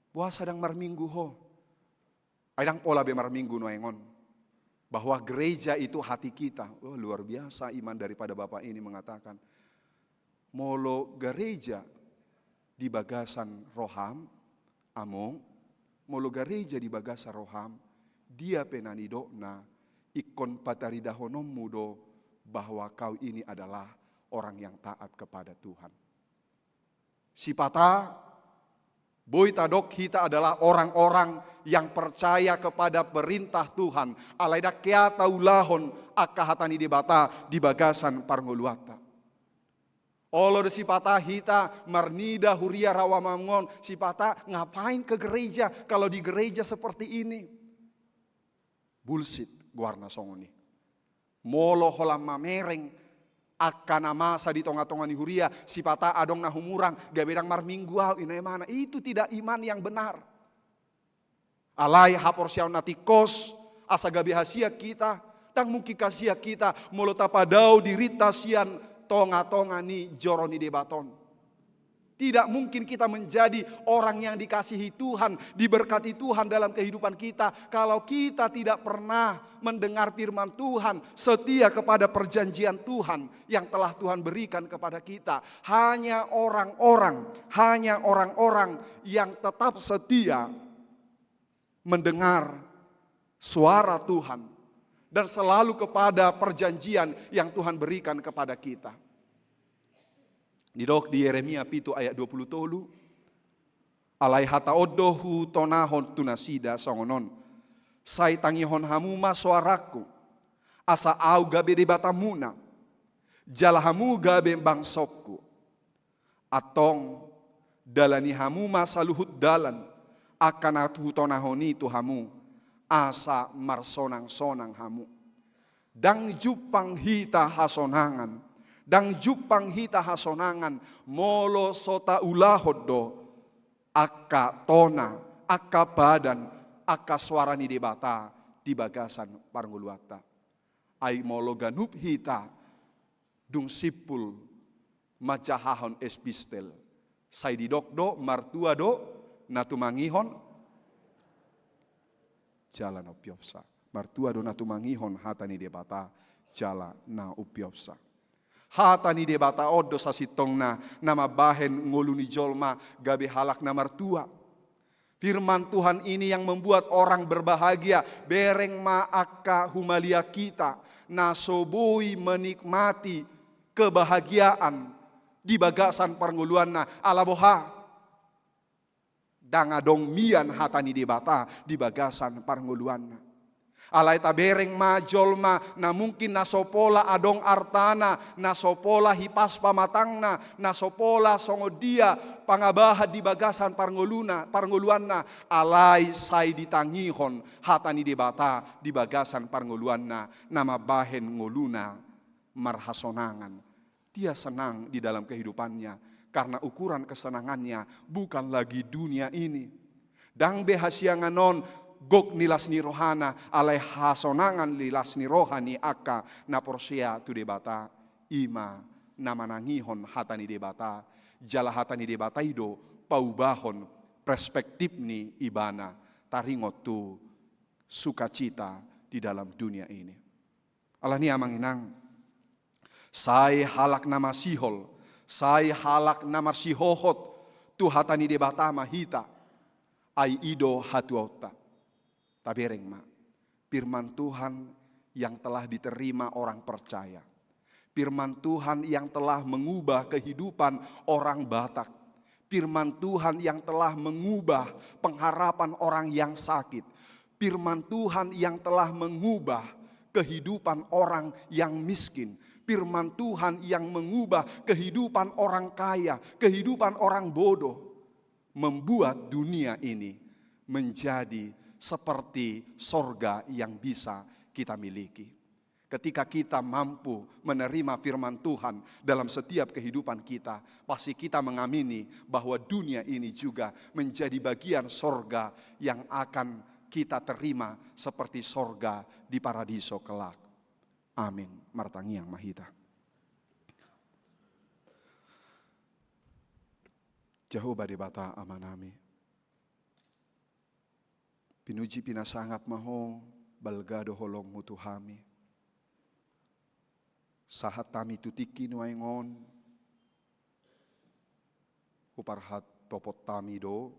D: Puasa dang marminggu ho. Aidang pola be marminggu noengon. Bahwa gereja itu hati kita. Oh, luar biasa iman daripada Bapak ini mengatakan. Molo gereja di bagasan roham, among, molo gereja di bagasan roham, dia penanidokna, ikon pataridahonom mudo, bahwa kau ini adalah orang yang taat kepada Tuhan. Sipata, boy tadok kita adalah orang-orang yang percaya kepada perintah Tuhan. Alaida keata ulahon akahatani debata di bagasan parngoluata. Olo de sipata hita marnida huria rawamangon sipata ngapain ke gereja kalau di gereja seperti ini? Bullshit guarna songoni. Molo holam mamereng akan masa di tonga-tonga ni huria sipata adong na humurang gabedang marmingguau ina mana itu tidak iman yang benar. Alai hapor siaw natikos asa gabi hasia kita dan mungkin kasia kita molo tapadau dirita sian tonga-tonga ni joroni debaton. Tidak mungkin kita menjadi orang yang dikasihi Tuhan, diberkati Tuhan dalam kehidupan kita kalau kita tidak pernah mendengar firman Tuhan, setia kepada perjanjian Tuhan yang telah Tuhan berikan kepada kita. Hanya orang-orang yang tetap setia mendengar suara Tuhan dan selalu kepada perjanjian yang Tuhan berikan kepada kita. Di Yeremia 7 ayat 20 tolu. Alai hata odohu tonahon tunasida songonon. Sai tangihon hamuma suaraku. Asa au gabe de batamuna. Jalahamu gabe bangsokku. Atong dalani hamuma saluhut dalan. Akan atu tonahoni tu hamu. Asa marsonang-sonang hamu. Dang jupang hita hasonangan. Dang jupang hita hasonangan molo sota ulahodo aka tona aka badan aka suarani debata di bagasan parnguluata ai molo ganup hita dung sipul majahahon espistel sai didokdo martua do natumangihon jalan upiopsa martua do natumangihon hatani debata jala na upiopsa. Hatani debata odo sasitongna nama bahen ngoluni jolma gabe halak na martua. Firman Tuhan ini yang membuat orang berbahagia. Bereng ma akka humalia kita. Nasoboi menikmati kebahagiaan di bagasan parnguluanna alaboha. Dangadong mian hatani debata di bagasan parnguluanna. Alai tabereng ma jolma na mungkin nasopola adong artana, nasopola hipas pamatangna, nasopola songodia pangabaha di bagasan parnguluanna, alai sai ditangihon hatani debata di bagasan parnguluanna, nama bahen ngoluna marhasonangan. Dia senang di dalam kehidupannya karena ukuran kesenangannya bukan lagi dunia ini. Dang behasianganon gok nilas ni rohana alai hasonangan lilas ni rohani aka naporsia tu debata ima namanangihon hatani debata jala hatani debata ido paubahon perspektif ni ibana taringot tu sukacita di dalam dunia ini. Allah ni amanginang sai halak nama sihol sai halak nama sihohot tu hatani debata mahita ai ido hatuota. Tabereng ma, firman Tuhan yang telah diterima orang percaya. Firman Tuhan yang telah mengubah kehidupan orang Batak. Firman Tuhan yang telah mengubah pengharapan orang yang sakit. Firman Tuhan yang telah mengubah kehidupan orang yang miskin. Firman Tuhan yang mengubah kehidupan orang kaya, kehidupan orang bodoh. Membuat dunia ini menjadi seperti sorga yang bisa kita miliki. Ketika kita mampu menerima firman Tuhan dalam setiap kehidupan kita, pasti kita mengamini bahwa dunia ini juga menjadi bagian sorga yang akan kita terima seperti sorga di paradiso kelak. Amin. Martangiang mahita. Jehovah debata amanami. Pinuji pinasangat maho balgado holong mutu hami. Sahat tami tutiki nuaingon. Uparhat topot tami do.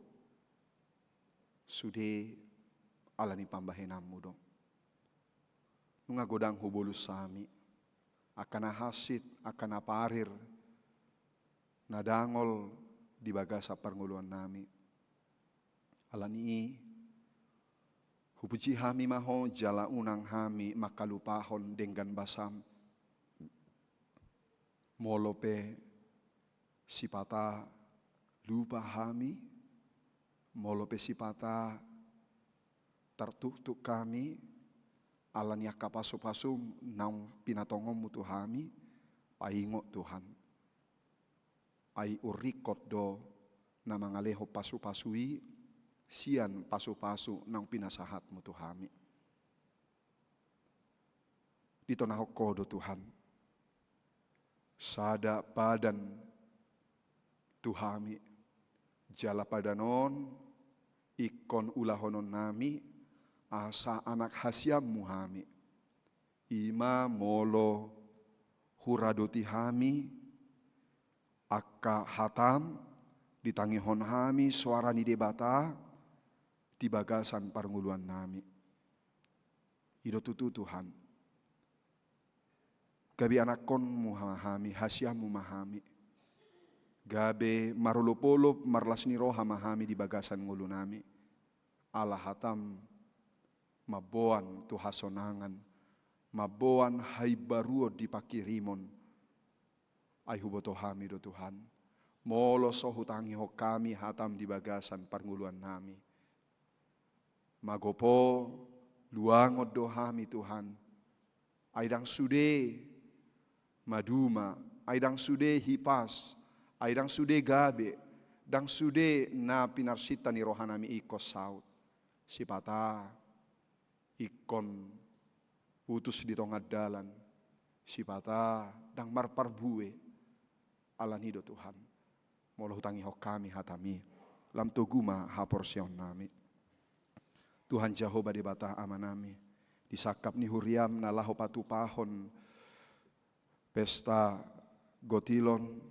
D: Sude alani pambahenammu do. Nunga godang hubulus sami. Akana hasit, akana parir. Nadangol di bagasa parnguluan nami. Alani hupuji hami maho jala unang hami makalupahon dengan basam. Molope sipata lupa hami. Molope sipata tertuktuk kami. Alan yaka pasu-pasum naung pinatongom mutu hami. Paingot Tuhan. Ai urikot do namangaleho pasu-pasui. Sian pasu-pasu nang pinasahat mutu hami. Dito na kodo Tuhan. Sada badan Tuhami jala padanon ikon ulahonon nami asa anak hasiam muhami ima molo huradoti hami akka hatam ditangihon hami suara ni debata di bagasan parnguluan nami ido tutu Tuhan gabi anak kon muhami hasiam mumahami gabe marulupulup marlasni roha mahami di bagasan ngulu nami ala hatam maboan tu hasonangan maboan haibaruo di pakirimon ai huboto hami do Tuhan molo sohutangi ho kami hatam di bagasan parnguluan nami magopo luangot do hami Tuhan aidang sude maduma aidang sude hipas aidang sude gabe, dang sude na pinarsita ni rohanami ikos saut. Sipata ikon utus di tongad dalan. Sipata dang marparbue ala nido Tuhan. Molo hutangi ho kami hatami. Lam toguma ha porsion nami. Tuhan Jehovah di bata amanami. Disakap ni huriam na laho patupahon pesta gotilon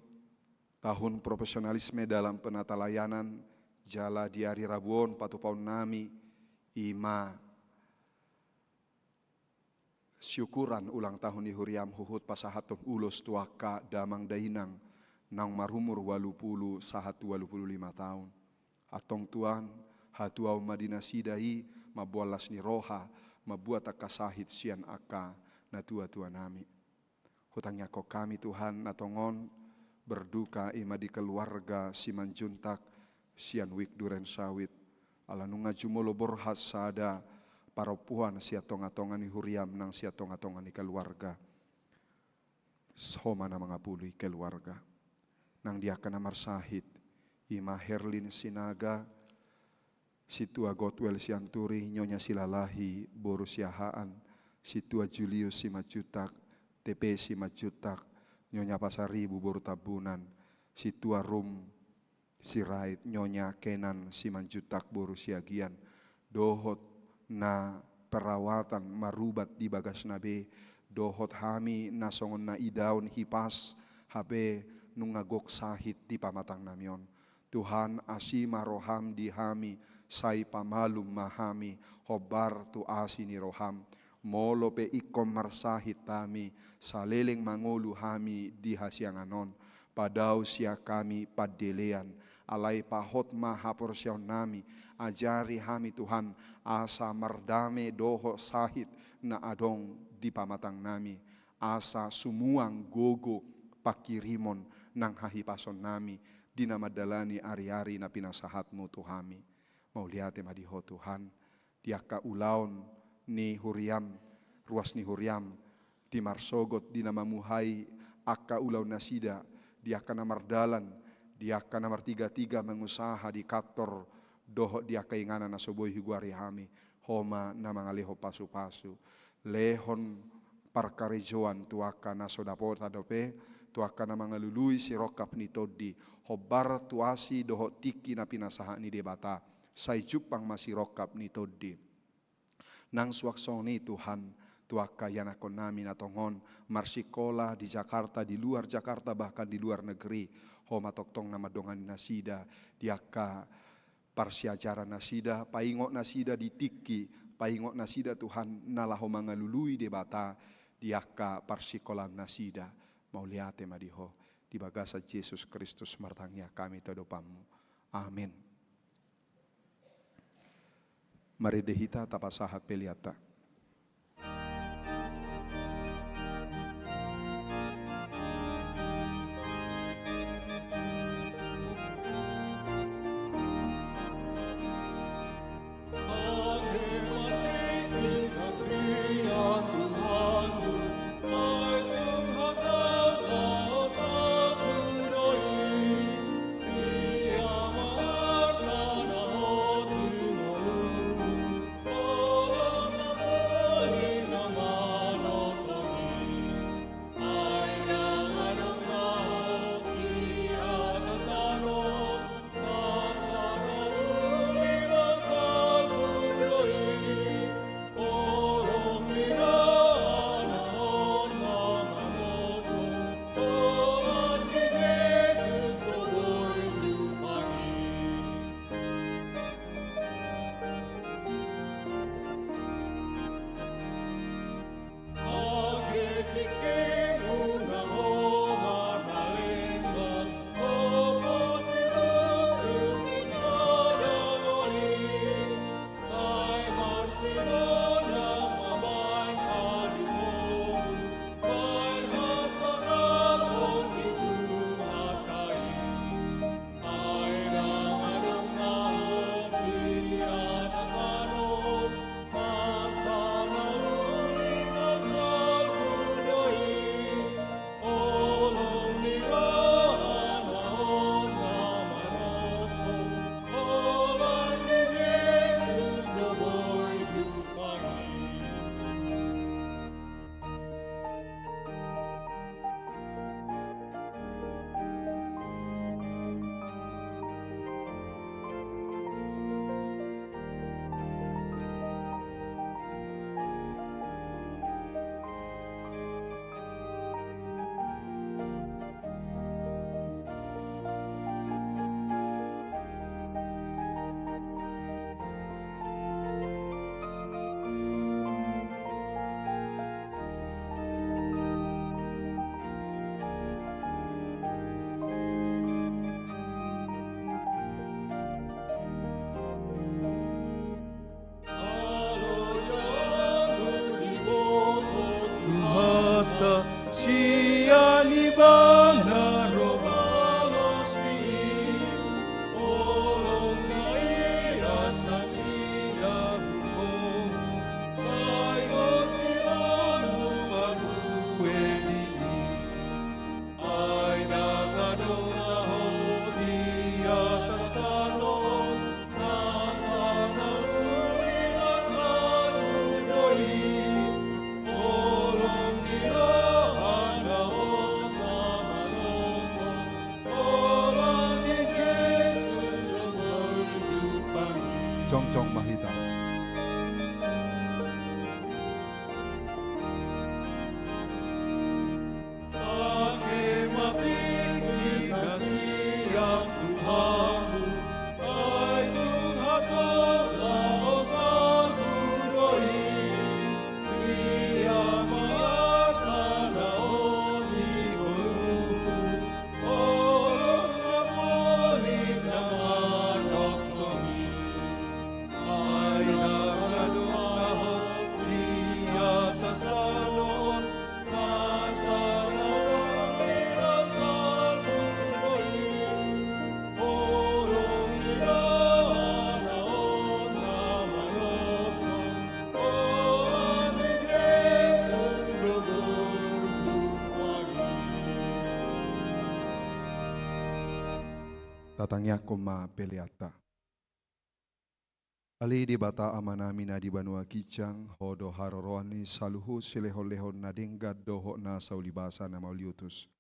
D: tahun profesionalisme dalam penata layanan jala di hari Rabuon patupaun nami ima syukuran ulang tahun di huriam huhut pasahatom ulos tuaka damang dainang nang marumur 80 sahat 85 tahun atong tuan hatuau madina sidai mabualas ni roha mabuat akasahit sian aka na tua-tua nami hutangnya kok kami Tuhan natongon berduka ima di keluarga siman juntak sian wik duren sawit ala nunga jumolo borhas sada para puan sia tonga-tonga ni huriam nang sia tonga-tonga ni keluarga soma na mga puluy keluarga nang dia kana marsahit ima Herlin Sinaga situa Gotwel Sianturi nyonya Silalahi boru siahaan situa Julius Simajutak TP Simajutak Nyonya Pasaribu boru tabunan, si tua rum, si rait, nyonya Kenan, si manjutak boru siagian, dohot na perawatan marubat di bagas nabe, dohot hami nasongon na idaun hipas, habe nungagok sahit di pamatang namion. Tuhan asima roham di hami, say pamalum mahami, hobar tu asini roham. Molo pe ikom marsahit tami, saleling mangolu hami di hasianganon, padau sia kami padelean, alai pahot maha porsion nami, ajari hami Tuhan, asa mardame doho sahit na adong di pamatang nami, asa sumuang gogo pakirimon nang hahipason nami, dinamadalani ari-ari na pinasahatmu Tuhami. Mauliate madiho Tuhan, diaka ulaon, ni huriam, ruas ni huriam, di marsogot, di namamuhay, akka ulaw nasida, di akka namardalan, di akka namar tiga-tiga mengusaha di kantor, doho di akka ingana na soboy higuari hami, homa na mga leho pasu-pasu, lehon parkarejoan tuaka na sodapota dope, tuaka na mga luluy si rokap ni todi, hobar tuasi doho tiki na pinasaha ni debata, say jupang masirokap ni todi. Nang suaksoni Tuhan, tuaka yan ako namin atongon, marsikola di Jakarta, di luar Jakarta, bahkan di luar negeri, homa toktong na madongan nasida, diaka parsiajaran nasida, paingok nasida di tiki, paingok nasida Tuhan, nalaho mga lului debata, diaka parsikola nasida, mauliate madiho, di bagasa Yesus Kristus martangnya kami todopamu. Amin. Mari dehita tapasahat peliata. Cong mahita. Tatangnya koma peliata. Ali di bata amanami na di banua kijang hodo haroroani saluhu silehon-lehon na denggad doho na saulibasa na mauliutus.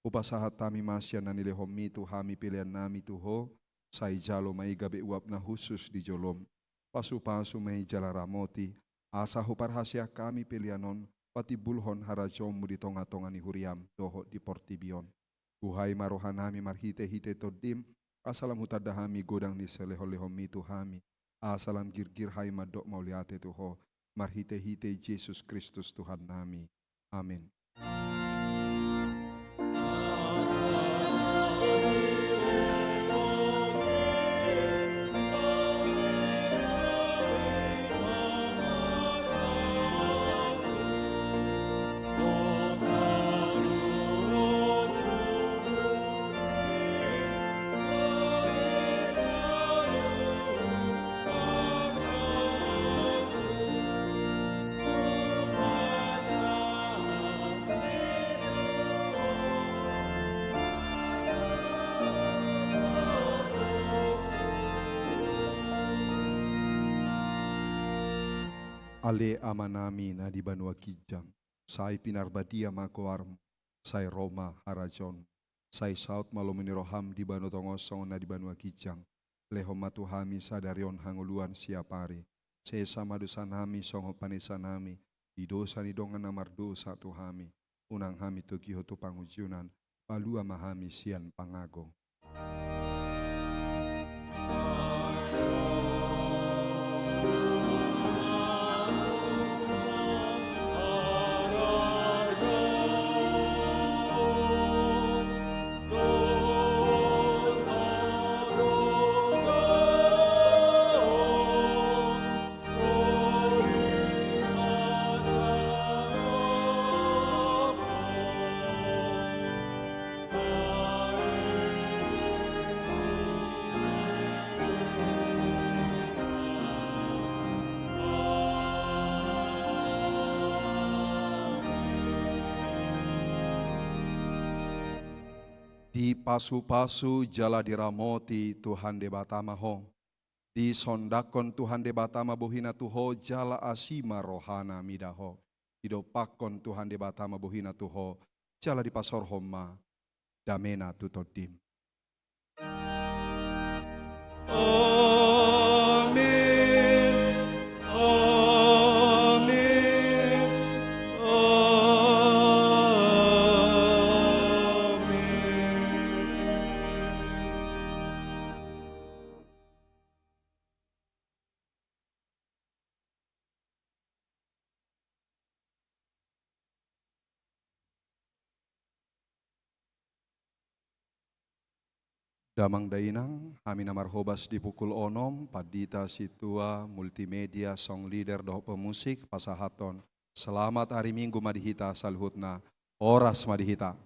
D: Upasahat tami masya na nilehom mitu hami pilihan nami tuho say jalo may gabi uap na husus di jolom. Pasu-pasu may jalaramoti asa huparhasya kami pilihanon pati bulhon harajom mu di tonga-tonga ni huriam doho di portibion. Buhay marohan nami marhite-hite todim asalam hutadahami godang ni selehon-lehom mitu hami. Asalam girgir hai madok mauliate tuho marhite-hite Yesus Kristus Tuhan nami. Amin. Ale amanami na di banua kijang, say pinarbadia makoarm, say Roma harajon, say saut malominiroham di banu tongosong na di banua kijang, lehom matuhami sadarion hanguluan siapari, sesa madusanami songo panisanami, di dosa ni dongan namar dosa tuhami, unang hami tukiho tu pangujunan, palua mahami sian pangago. Di pasu-pasu jala diramoti Tuhan de batama hong. Di sondakon Tuhan de batama bohina tuho jala asima rohana midaho. Idopakon Tuhan de batama bohina tuho jala di pasor homa damena tutodim. Damang dainang, kami namar hobas di pukul onom, padita situa, multimedia, song leader, doho pemusik, pasahaton. Selamat hari Minggu madihita salhutna, oras madihita.